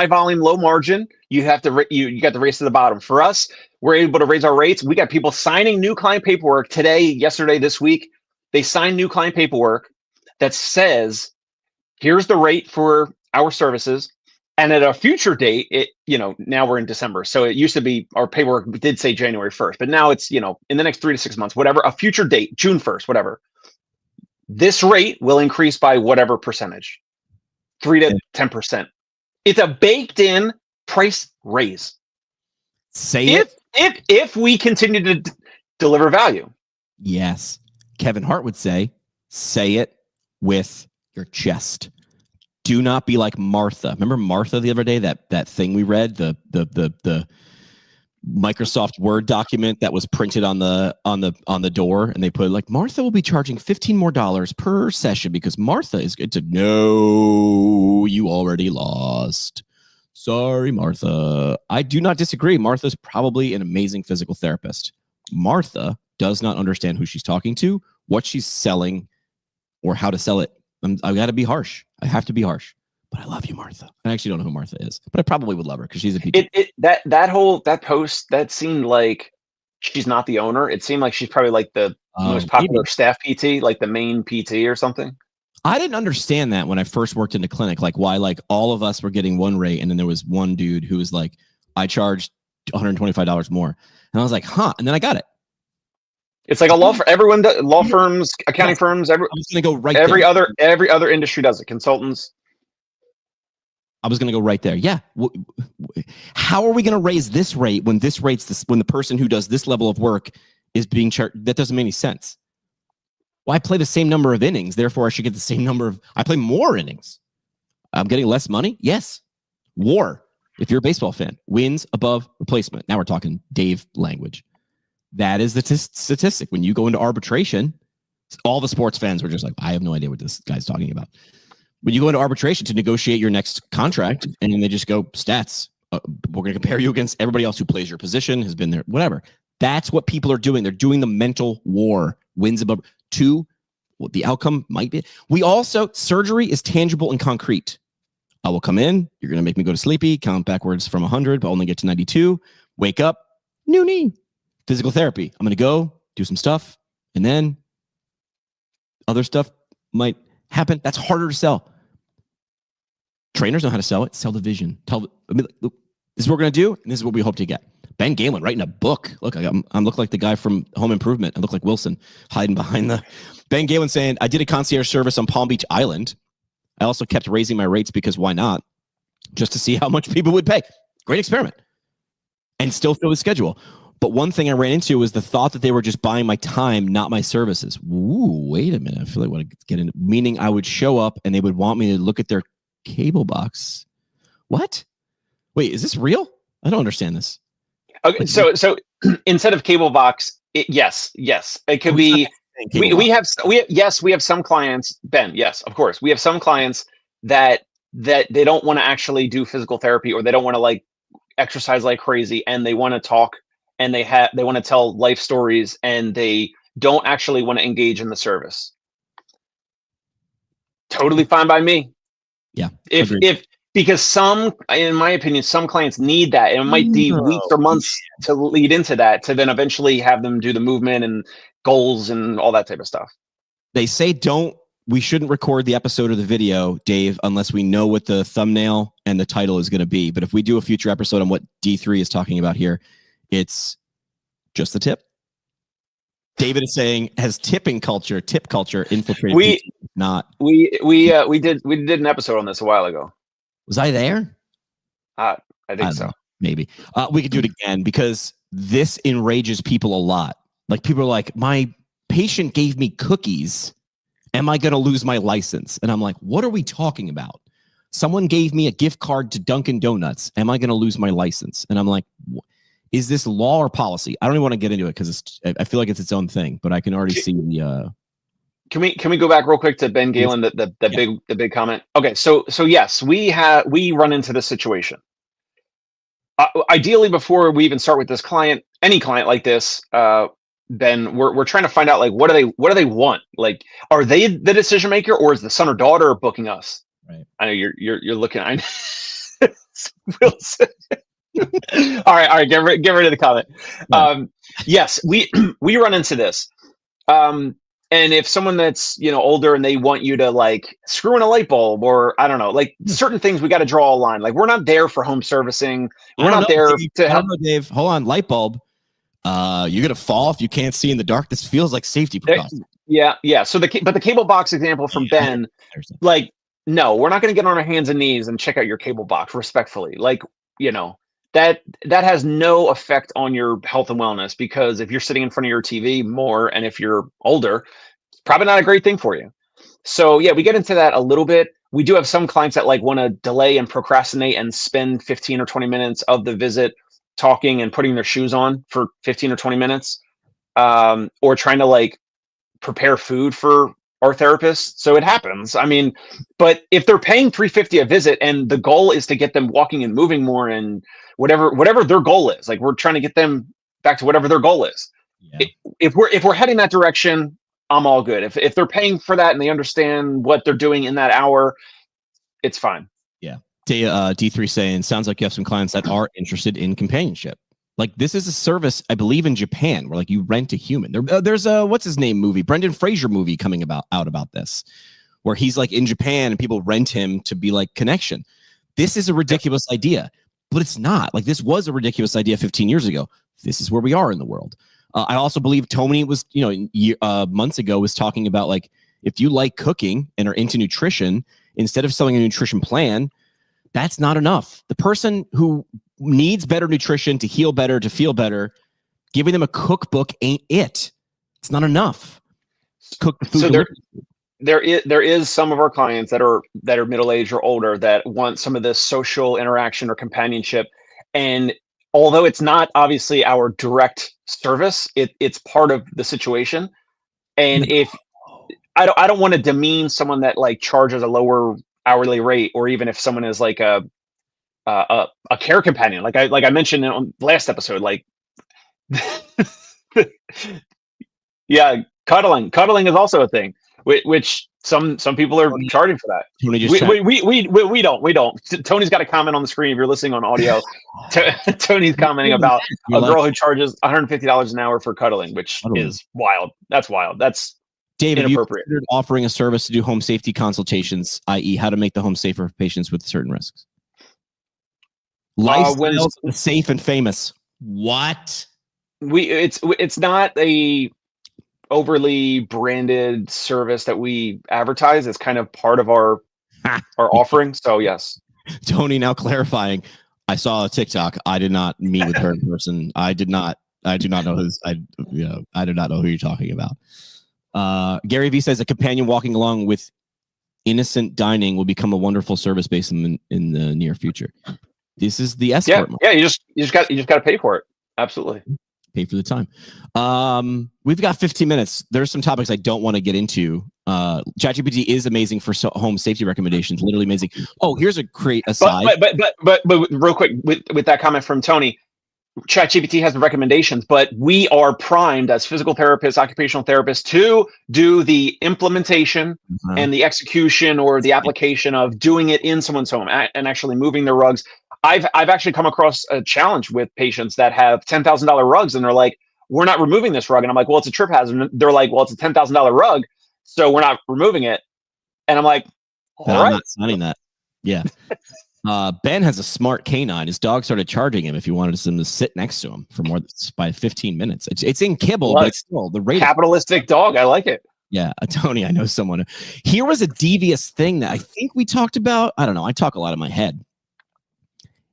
volume, low margin. You got the race to the bottom. For us, we're able to raise our rates. We got people signing new client paperwork today, yesterday, this week. They signed new client paperwork that says, here's the rate for our services, and at a future date, now we're in December. So it used to be our paperwork did say January 1st, but now it's, in the next 3 to 6 months, whatever, a future date, June 1st, whatever. This rate will increase by whatever percentage, 3 to 10%. It's a baked in price raise. If we continue to deliver value.
Yes. Kevin Hart would say it with your chest. Do not be like Martha. Remember Martha the other day? That thing we read, the Microsoft Word document that was printed on the door, and they put like Martha will be charging $15 more per session because Martha is good to know you already lost. Sorry, Martha. I do not disagree. Martha's probably an amazing physical therapist. Martha does not understand who she's talking to, what she's selling, or how to sell it. I've got to be harsh. I have to be harsh. But I love you, Martha. I actually don't know who Martha is, but I probably would love her because she's a PT.
That post, that seemed like she's not the owner. It seemed like she's probably like the most popular staff PT, like the main PT or something.
I didn't understand that when I first worked in the clinic, like why like all of us were getting one rate, and then there was one dude who was like, I charged $125 more. And I was like, huh? And then I got it.
It's like a law for everyone. Law firms, accounting firms.
I'm just going to go right
every
there.
every other industry does it. Consultants.
I was going to go right there. Yeah. How are we going to raise this rate when when the person who does this level of work is being charged? That doesn't make any sense. Well, I play the same number of innings, therefore I should get the same number of. I play more innings. I'm getting less money. Yes. WAR. If you're a baseball fan, wins above replacement. Now we're talking Dave language. That is the statistic. When you go into arbitration, all the sports fans were just like, I have no idea what this guy's talking about. When you go into arbitration to negotiate your next contract, and they just go, stats, we're going to compare you against everybody else who plays your position, has been there, whatever. That's what people are doing. They're doing the mental war. Wins above two. What the outcome might be. We also, surgery is tangible and concrete. I will come in. You're going to make me go to sleepy, count backwards from 100, but only get to 92. Wake up, new knee. Physical therapy. I'm going to go do some stuff, and then other stuff might happen. That's harder to sell. Trainers know how to sell it. Sell the vision. Look, this is what we're going to do, and this is what we hope to get. Ben Galen writing a book. Look, I look like the guy from Home Improvement. I look like Wilson hiding behind the. Ben Galen saying, I did a concierge service on Palm Beach Island. I also kept raising my rates because why not? Just to see how much people would pay. Great experiment. And still fill the schedule. But one thing I ran into was the thought that they were just buying my time, not my services. Ooh, wait a minute. I feel like I want to get into, meaning I would show up and they would want me to look at their cable box. What? Wait, is this real? I don't understand this.
Okay, so instead of cable box, yes, it could be. We have some clients, Ben. Yes, of course, we have some clients that they don't want to actually do physical therapy, or they don't want to like exercise like crazy, and they want to talk, and they want to tell life stories, and they don't actually want to engage in the service. Totally fine by me.
Yeah.
Because some, in my opinion, some clients need that, and it might be weeks or months to lead into that, to then eventually have them do the movement and goals and all that type of stuff.
They say we shouldn't record the episode or the video, Dave, unless we know what the thumbnail and the title is going to be. But if we do a future episode on what D3 is talking about here, it's just the tip. David is saying, has tip culture infiltrated?
We did an episode on this a while ago.
Was I there?
I think so.
Maybe we could do it again, because this enrages people a lot. Like, people are like, my patient gave me cookies. Am I going to lose my license? And I'm like, what are we talking about? Someone gave me a gift card to Dunkin' Donuts. Am I going to lose my license? And I'm like, is this law or policy? I don't even want to get into it because I feel like it's its own thing, but I can already see the.
Can we go back real quick to Ben Galen, the big comment? Okay, so yes, we run into this situation. Ideally, before we even start with this client, any client like this, Ben, we're trying to find out, like, what do they want? Like, are they the decision maker, or is the son or daughter booking us?
Right.
I know you're looking. I know. Wilson. All right, get rid of the comment.
Right.
Yes, we run into this. And if someone that's, older and they want you to like screw in a light bulb, or I don't know, like certain things, we got to draw a line. Like, we're not there for home servicing. We're not there to help.
Dave, hold on. Light bulb. You're going to fall if you can't see in the dark. This feels like safety precaution.
Yeah. So the cable box example from Ben, like, no, we're not going to get on our hands and knees and check out your cable box respectfully. Like, that has no effect on your health and wellness, because if you're sitting in front of your TV more, and if you're older, it's probably not a great thing for you. So yeah, we get into that a little bit. We do have some clients that like want to delay and procrastinate and spend 15 or 20 minutes of the visit talking and putting their shoes on for 15 or 20 minutes, or trying to like prepare food for our therapists. So it happens. I mean, but if they're paying $350 a visit and the goal is to get them walking and moving more, and whatever their goal is, like, we're trying to get them back to whatever their goal is. Yeah. If we're heading that direction, I'm all good. If they're paying for that and they understand what they're doing in that hour, it's fine.
Yeah. D3 saying, sounds like you have some clients that are interested in companionship. Like, this is a service, I believe, in Japan, where like you rent a human. There's a what's his name movie, Brendan Fraser movie coming out about this, where he's like in Japan and people rent him to be like connection. This is a ridiculous idea, but it's not. Like, this was a ridiculous idea 15 years ago. This is where we are in the world. I also believe Tony was, months ago was talking about like, if you like cooking and are into nutrition, instead of selling a nutrition plan, that's not enough. The person who needs better nutrition to heal better, to feel better, giving them a cookbook ain't it. It's not enough. Cook the food.
So there is some of our clients that are middle-aged or older that want some of this social interaction or companionship. And although it's not obviously our direct service, it's part of the situation. And if I don't want to demean someone that like charges a lower hourly rate, or even if someone is like a care companion, like I mentioned on the last episode, like yeah, cuddling is also a thing, which some people are charging for that. We don't. Tony's got a comment on the screen if you're listening on audio. Tony's commenting about a girl who charges $150 an hour for cuddling, which is wild. That's wild. That's
David,
inappropriate.
Have you considered offering a service to do home safety consultations, i.e. how to make the home safer for patients with certain risks? Lifestyles safe and famous. What?
It's not a overly branded service that we advertise. It's kind of part of our offering. So yes.
Tony now clarifying. I saw a TikTok. I did not meet with her in person. I do not know who's. I do not know who you're talking about. Gary V says a companion walking along with innocent dining will become a wonderful service based in the near future. This is the escort.
Yeah. You just got to pay for it. Absolutely.
Pay for the time. We've got 15 minutes. There's some topics I don't want to get into. ChatGPT is amazing for home safety recommendations. Literally amazing. Oh, here's a great aside.
But real quick with that comment from Tony, ChatGPT has the recommendations, but we are primed as physical therapists, occupational therapists to do the implementation and the execution or the application of doing it in someone's home and actually moving their rugs. I've actually come across a challenge with patients that have $10,000 rugs, and they're like, "We're not removing this rug," and I'm like, "Well, it's a trip hazard." And they're like, "Well, it's a $10,000 rug, so we're not removing it." And I'm like, "All right,
I'm not signing that." Yeah. Ben has a smart canine. His dog started charging him if he wanted him to sit next to him for by 15 minutes. It's in kibble, but it's still the rate.
Capitalistic dog. I like it.
Yeah, Tony, I know someone. Here was a devious thing that I think we talked about. I don't know. I talk a lot in my head.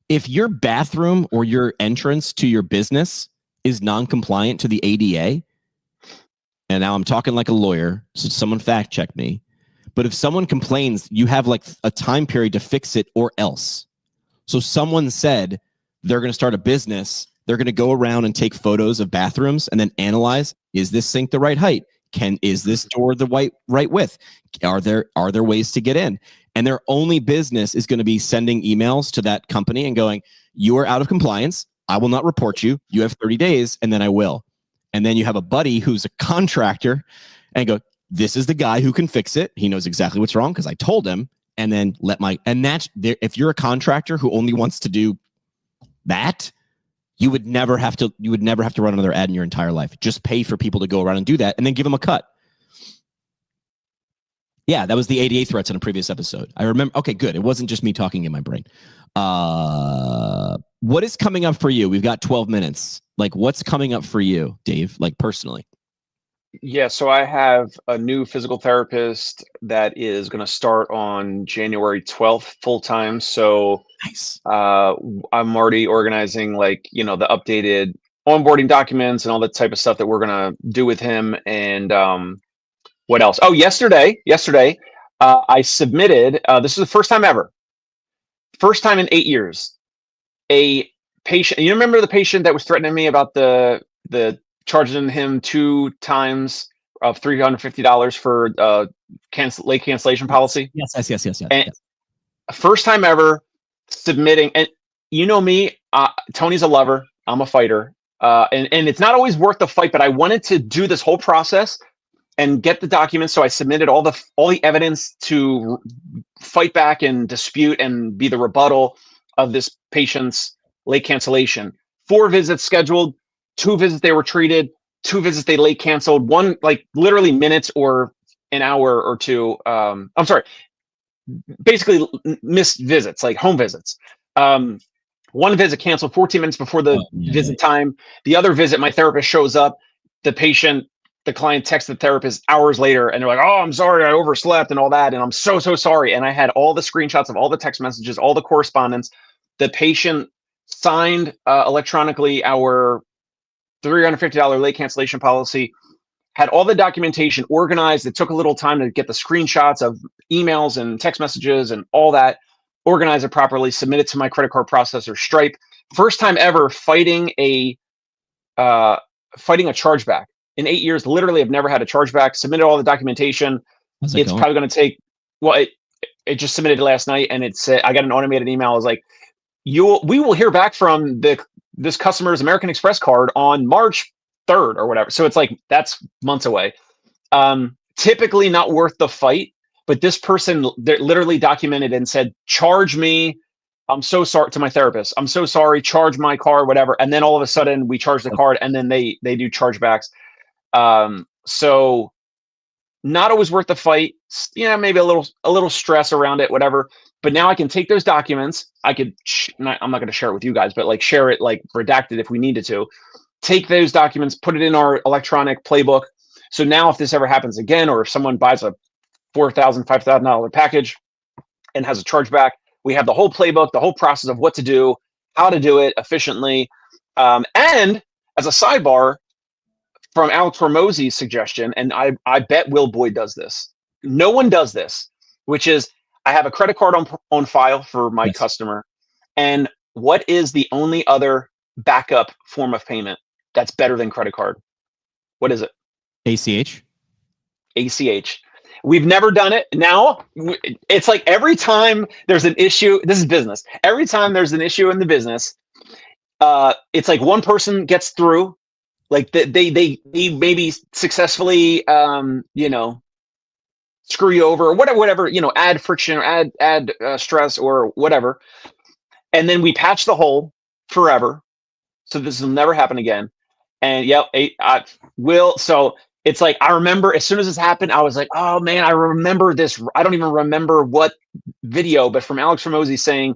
If your bathroom or your entrance to your business is non-compliant to the ADA, and now I'm talking like a lawyer, so someone fact check me, but if someone complains, you have like a time period to fix it or else. So someone said they're going to start a business, they're going to go around and take photos of bathrooms and then analyze, is this sink the right height? Is this door the right width? Are there ways to get in? And their only business is going to be sending emails to that company and going, you are out of compliance. I will not report you. You have 30 days, and then I will. And then you have a buddy who's a contractor and go, this is the guy who can fix it. He knows exactly what's wrong because I told him. And then if you're a contractor who only wants to do that, you would never have to run another ad in your entire life. Just pay for people to go around and do that and then give them a cut. Yeah, that was the ADA threats in a previous episode. I remember. Okay, good. It wasn't just me talking in my brain. What is coming up for you? We've got 12 minutes. Like, what's coming up for you, Dave, like personally?
Yeah, so I have a new physical therapist that is going to start on January 12th full-time. So
nice.
I'm already organizing the updated onboarding documents and all that type of stuff that we're going to do with him. And what else? Oh, yesterday, I submitted, this is the first time ever, first time in 8 years, a patient. You remember the patient that was threatening me about the charging him 2 times of $350 for late cancellation policy?
Yes.
And first time ever submitting. And you know me, Tony's a lover. I'm a fighter. And it's not always worth the fight, but I wanted to do this whole process and get the documents. So I submitted all the evidence to fight back and dispute and be the rebuttal of this patient's late cancellation. 4 visits scheduled, 2 visits they were treated, 2 visits they late canceled, 1 literally minutes or an hour or 2. I'm sorry, basically missed visits, like home visits. 1 visit canceled 14 minutes before the visit time. The other visit, my therapist shows up the client texts the therapist hours later and they're like, oh, I'm sorry, I overslept and all that. And I'm so sorry. And I had all the screenshots of all the text messages, all the correspondence. The patient signed electronically our $350 late cancellation policy, had all the documentation organized. It took a little time to get the screenshots of emails and text messages and all that, organize it properly, submit it to my credit card processor, Stripe. First time ever fighting a chargeback. In 8 years, literally, I've never had a chargeback. Submitted all the documentation. It's probably going to take. Well, it just submitted last night, and it said I got an automated email. I was like, we will hear back from this customer's American Express card on March 3rd or whatever. So it's like that's months away. Typically not worth the fight, but this person literally documented and said, "Charge me. I'm so sorry," to my therapist. "I'm so sorry. Charge my card, whatever." And then all of a sudden, we charge the card, and then they do chargebacks. So not always worth the fight. Yeah, maybe a little stress around it, whatever. But now I can take those documents. I'm not going to share it with you guys, but like share it, like redacted if we needed to. Take those documents, put it in our electronic playbook. So now if this ever happens again, or if someone buys a $4,000, $5,000 package and has a chargeback, we have the whole playbook, the whole process of what to do, how to do it efficiently. And as a sidebar, from Alex Hormozi's suggestion, and I bet Will Boyd does this. No one does this, which is I have a credit card on file for my customer. And what is the only other backup form of payment that's better than credit card? What is it?
ACH.
ACH. We've never done it. Now it's like every time there's an issue, this is business. Every time there's an issue in the business, it's like one person gets through. Like they maybe successfully, screw you over or whatever, add friction or add stress or whatever. And then we patch the hole forever. So this will never happen again. And I will. So it's like, I remember as soon as this happened, I was like, oh man, I remember this. I don't even remember what video, but from Alex Hormozi saying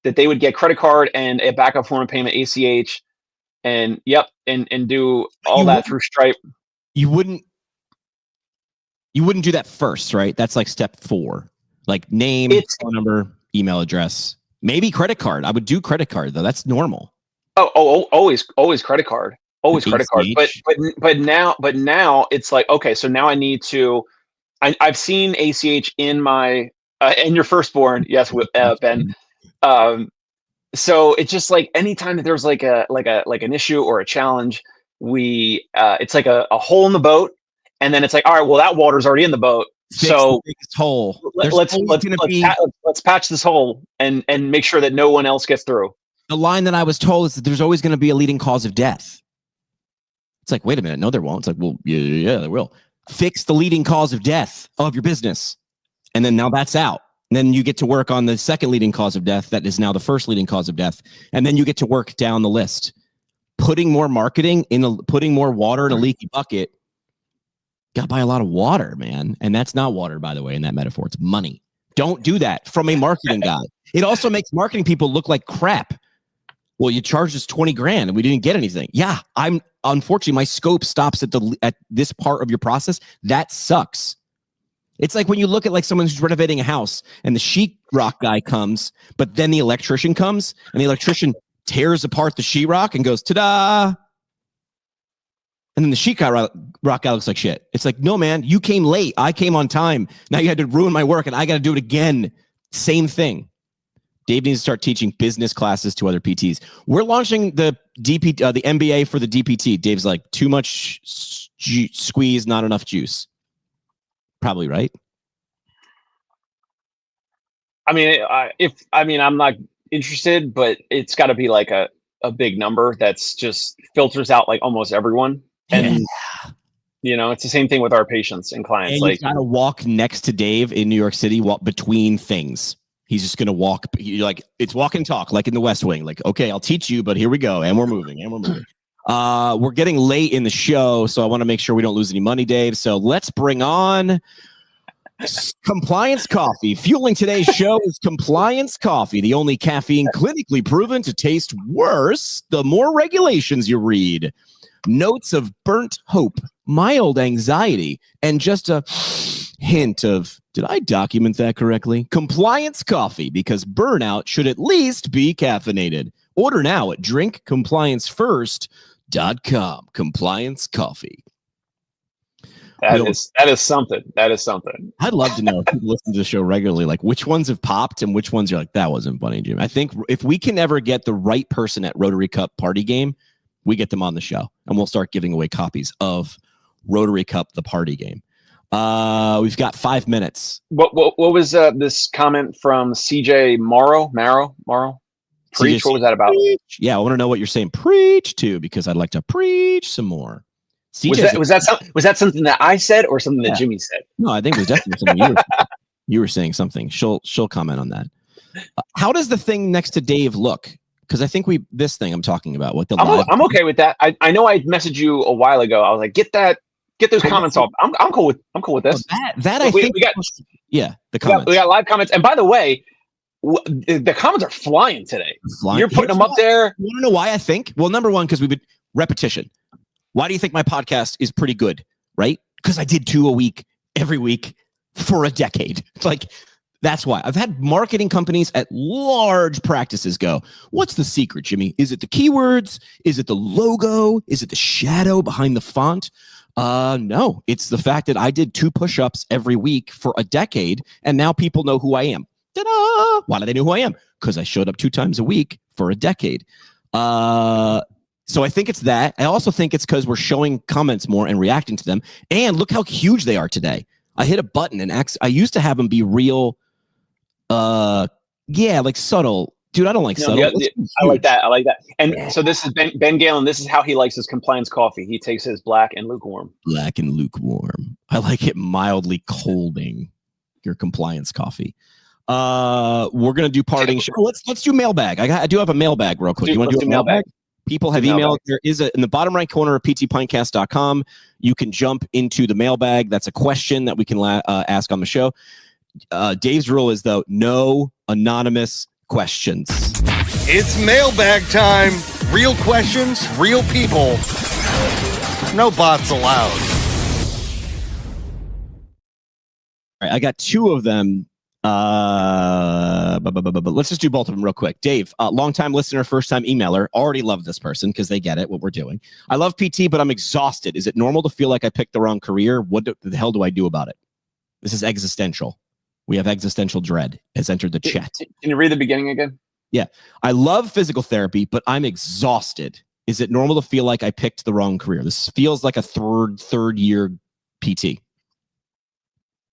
that they would get credit card and a backup form of payment, ACH. And and do all that through Stripe.
You wouldn't do that first, right? That's like step 4. Like name, phone number, email address, maybe credit card. I would do credit card though. That's normal.
Oh, always credit card. Always credit card. But now it's like, okay, so now I need to. I've seen ACH in my and your firstborn, yes, with Ben. So it's just like anytime that there's like an issue or a challenge, it's like a hole in the boat, and then it's like, all right, well that water's already in the boat, so
hole.
Let's patch this hole and make sure that no one else gets through.
The line that I was told is that there's always going to be a leading cause of death. It's like, wait a minute, no, there won't. It's like, well, yeah, there will. Fix the leading cause of death of your business, and then now that's out. And then you get to work on the second leading cause of death that is now the first leading cause of death. And then you get to work down the list. Putting more marketing putting more water in a leaky bucket. Got to buy a lot of water, man. And that's not water, by the way, in that metaphor. It's money. Don't do that from a marketing guy. It also makes marketing people look like crap. Well, you charged us $20,000 and we didn't get anything. Yeah, unfortunately, my scope stops at this part of your process. That sucks. It's like when you look at like someone who's renovating a house and the sheetrock guy comes, but then the electrician comes and the electrician tears apart the sheetrock and goes, ta-da. And then the sheetrock guy looks like shit. It's like, no, man, you came late. I came on time. Now you had to ruin my work and I got to do it again. Same thing. Dave needs to start teaching business classes to other PTs. We're launching the the MBA for the DPT. Dave's like, too much squeeze, not enough juice. Probably right.
I mean, I'm not interested, but it's got to be like a big number that's just filters out like almost everyone. And it's the same thing with our patients and clients.
And you got to walk next to Dave in New York City, walk between things. He's just going to walk. You're like, it's walk and talk, like in the West Wing. Like, okay, I'll teach you, but here we go. And we're moving. We're getting late in the show, so I want to make sure we don't lose any money, Dave. So let's bring on Compliance Coffee. Fueling today's show is Compliance Coffee, the only caffeine clinically proven to taste worse the more regulations you read. notes of burnt hope, mild anxiety, and just a hint of, did I document that correctly? Compliance coffee, because burnout should at least be caffeinated. Order now at drinkcompliancefirst.com. Compliance coffee.
That is something. That is something.
I'd love to know if people listen to the show regularly, like which ones have popped and which ones you're like, that wasn't funny, Jim. I think if we can ever get the right person at Rotary Cup Party Game, we get them on the show and we'll start giving away copies of Rotary Cup, the party game. We've got 5 minutes.
What was this comment from CJ Morrow? Preach. What was that about?
Preach. Yeah, I want to know what you're saying. Preach to, because I'd like to preach some more.
Was that something that I said or something that Jimmy said?
No, I think it was definitely something you were saying something. She'll comment on that. How does the thing next to Dave look? Because I think this thing I'm talking about with the
I'm okay with that. I know I messaged you a while ago. I was like, get those comments off. I'm cool with this.
That I think we got the comments.
We got live comments. And by the way, the comments are flying today. You're putting them up there.
You want to know why I think? Well, number one, because we've been repetition. Why do you think my podcast is pretty good? Right? Because I did 2 a week every week for a decade. It's like, that's why. I've had marketing companies at large practices go, what's the secret, Jimmy? Is it the keywords? Is it the logo? Is it the shadow behind the font? No, it's the fact that I did 2 push-ups every week for a decade, and now people know who I am. Ta-da! Why do they know who I am? Because I showed up 2 times a week for a decade. So I think it's that. I also think it's because we're showing comments more and reacting to them. And look how huge they are today. I hit a button and I used to have them be real, like subtle. Dude, I don't like subtle.
I like that. And so this is Ben Galen. This is how he likes his compliance coffee. He takes his black and lukewarm.
Black and lukewarm. I like it mildly colding. Your compliance coffee. We're gonna do parting. Let's do mailbag. I do have a mailbag real quick. You want to do a mailbag? People have emailed. There is in the bottom right corner of ptpintcast.com. You can jump into the mailbag. That's a question that we can ask on the show. Dave's rule is, though, no anonymous questions.
It's mailbag time. Real questions, real people. No bots allowed.
All right, I got 2 of them. But let's just do both of them real quick. Dave, longtime listener, first time emailer, already love this person because they get it, what we're doing. I love PT, but I'm exhausted. Is it normal to feel like I picked the wrong career? What the hell do I do about it? This is existential. We have existential dread has entered the chat.
Can you read the beginning again?
Yeah. I love physical therapy, but I'm exhausted. Is it normal to feel like I picked the wrong career? This feels like a third year PT.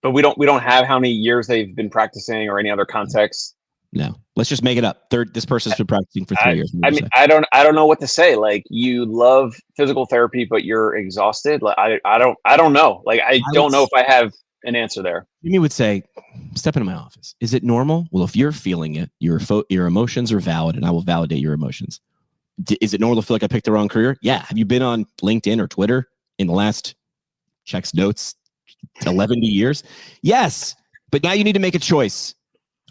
But we don't have how many years they've been practicing or any other context.
No, let's just make it up. This person's been practicing for 3 years.
I mean, I don't know what to say. Like, you love physical therapy, but you're exhausted. Like, I don't know. Like, I don't know if I have an answer there.
Jimmy would say, step into my office. Is it normal? Well, if you're feeling it, your emotions are valid, and I will validate your emotions. Is it normal to feel like I picked the wrong career? Yeah. Have you been on LinkedIn or Twitter in the last checks notes 11 years? Yes. But now you need to make a choice.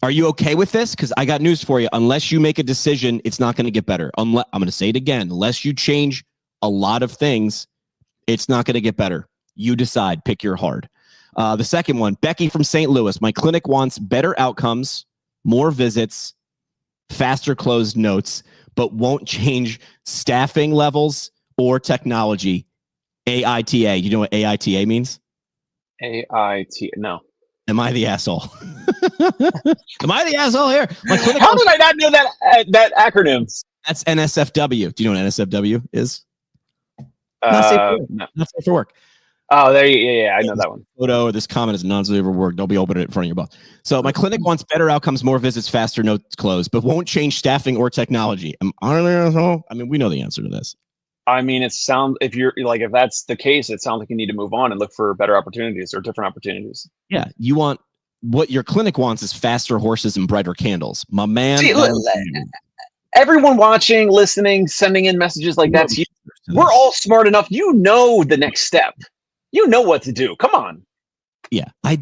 Are you okay with this? Because I got news for you. Unless you make a decision, it's not going to get better. I'm going to say it again. Unless you change a lot of things, it's not going to get better. You decide. Pick your hard. The second one, Becky from St. Louis. My clinic wants better outcomes, more visits, faster closed notes, but won't change staffing levels or technology. AITA. You know what AITA means?
AITA. No.
Am I the asshole? Am I the asshole here?
How did I not know that acronym?
That's NSFW. Do you know what NSFW is?
No.
Not safe for work.
Oh, I know that one.
Photo or this comment is non-safe for work. Don't be opening it in front of your boss. So my clinic wants better outcomes, more visits, faster notes closed, but won't change staffing or technology. Am I the asshole? I mean, we know the answer to this.
I mean, if that's the case, it sounds like you need to move on and look for better opportunities or different opportunities.
Yeah. What your clinic wants is faster horses and brighter candles. My man.
See, everyone watching, listening, sending in messages like that to you, we're all smart enough. You know the next step. You know what to do. Come on.
Yeah. I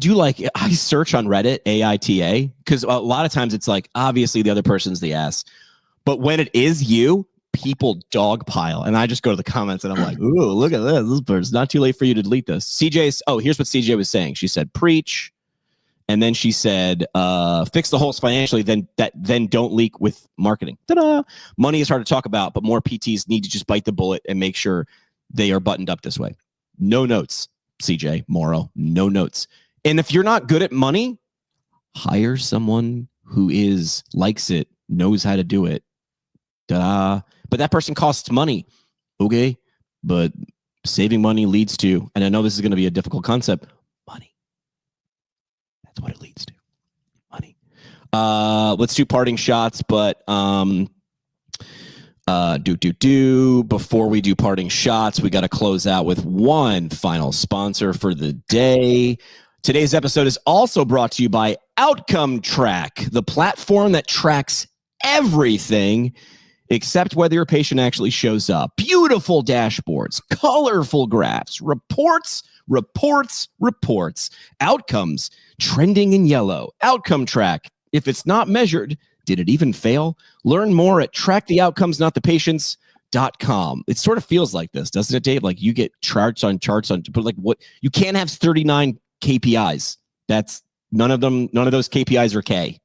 search on Reddit, AITA, because a lot of times it's like, obviously the other person's the ass. But when it is you, people dogpile, and I just go to the comments and I'm like, ooh, look at this. This bird's not too late for you to delete this. Here's what CJ was saying. She said, preach. And then she said, fix the holes financially, then don't leak with marketing. Ta-da! Money is hard to talk about, but more PTs need to just bite the bullet and make sure they are buttoned up this way. No notes, CJ Morrow, no notes. And if you're not good at money, hire someone who likes it, knows how to do it. Ta-da! But that person costs money. Okay, but saving money leads to, and I know this is going to be a difficult concept, money. That's what it leads to. Money. Let's do parting shots, but before we do parting shots, we got to close out with one final sponsor for the day. Today's episode is also brought to you by Outcome Track, the platform that tracks everything except whether your patient actually shows up. Beautiful dashboards, colorful graphs, reports, outcomes trending in yellow. Outcome Track. If it's not measured, did it even fail? Learn more at tracktheoutcomesnottthepatients.com. It sort of feels like this, doesn't it, Dave? Like you get charts on, but like what? You can't have 39 KPIs. That's none of those KPIs are K.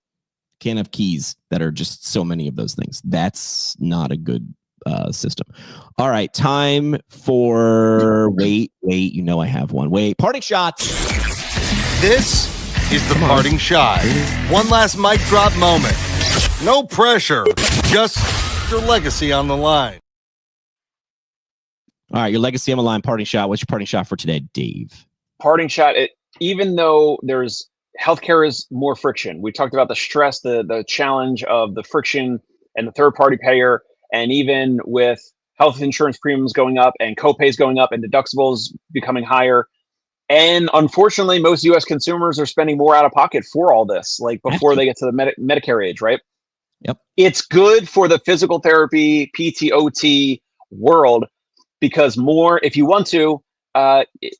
Can't have keys that are just so many of those things. That's not a good system. All right, time for wait. You know I have one. Wait, parting shots.
This is the parting shot. One last mic drop moment. No pressure. Just your legacy on the line.
All right, your legacy on the line. Parting shot. What's your parting shot for today, Dave?
Parting shot. Even though healthcare is more friction. We talked about the stress, the challenge of the friction and the third-party payer, and even with health insurance premiums going up and copays going up and deductibles becoming higher. And unfortunately, most U.S. consumers are spending more out of pocket for all this, like before they get to the Medicare age, right?
Yep.
It's good for the physical therapy, PT, OT world because if you want to,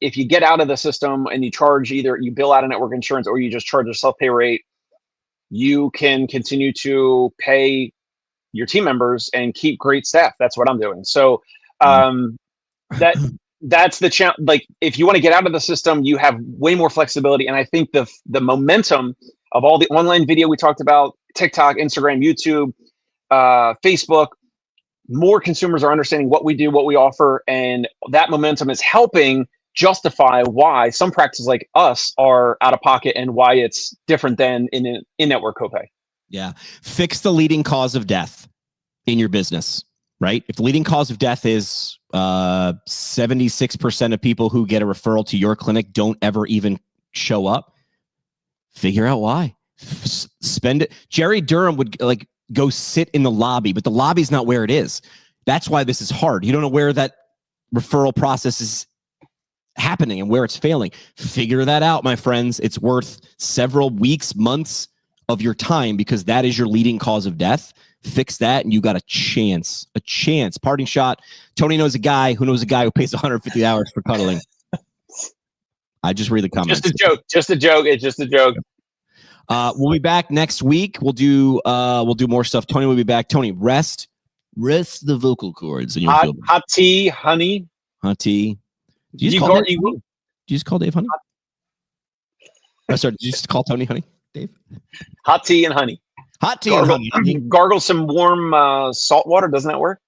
if you get out of the system and you charge either you bill out of network insurance or you just charge a self-pay rate, you can continue to pay your team members and keep great staff. That's what I'm doing. So that's the challenge. Like if you want to get out of the system, you have way more flexibility. And I think the momentum of all the online video we talked about, TikTok, Instagram, YouTube, Facebook, more consumers are understanding what we do, what we offer, and that momentum is helping justify why some practices like us are out of pocket and why it's different than in-network copay.
Yeah. Fix the leading cause of death in your business, right? If the leading cause of death is 76% of people who get a referral to your clinic don't ever even show up, figure out why. Spend it. Jerry Durham would go sit in the lobby, but the lobby's not where it is. That's why this is hard. You don't know where that referral process is happening and where it's failing. Figure that out, my friends. It's worth several weeks, months of your time because that is your leading cause of death. Fix that and you got a chance. Parting shot. Tony knows a guy who pays $150 for cuddling. I just read the comments.
Just a joke. It's just a joke.
We'll be back next week. We'll do more stuff. Tony will be back. Tony, rest the vocal cords. And
hot tea, honey.
Hot tea. Did you just call Dave honey? Sorry, did you just call Tony honey, Dave?
Hot tea and honey.
Hot tea and honey.
Gargle some warm salt water. Doesn't that work?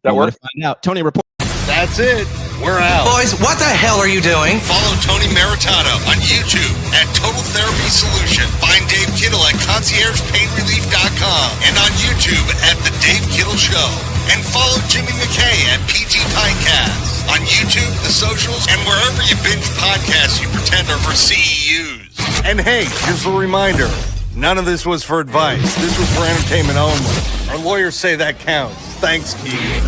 That work?
Find out. Tony, report.
That's it. We're out.
Boys, what the hell are you doing?
Follow Tony Maritano on YouTube at Total Therapy Solution. Find Dave Kittle at ConciergePainRelief.com and on YouTube at The Dave Kittle Show. And follow Jimmy McKay at PT Pinecast on YouTube, the socials, and wherever you binge podcasts you pretend are for CEUs. And hey, just a reminder, none of this was for advice. This was for entertainment only. Our lawyers say that counts. Thanks, Keegan.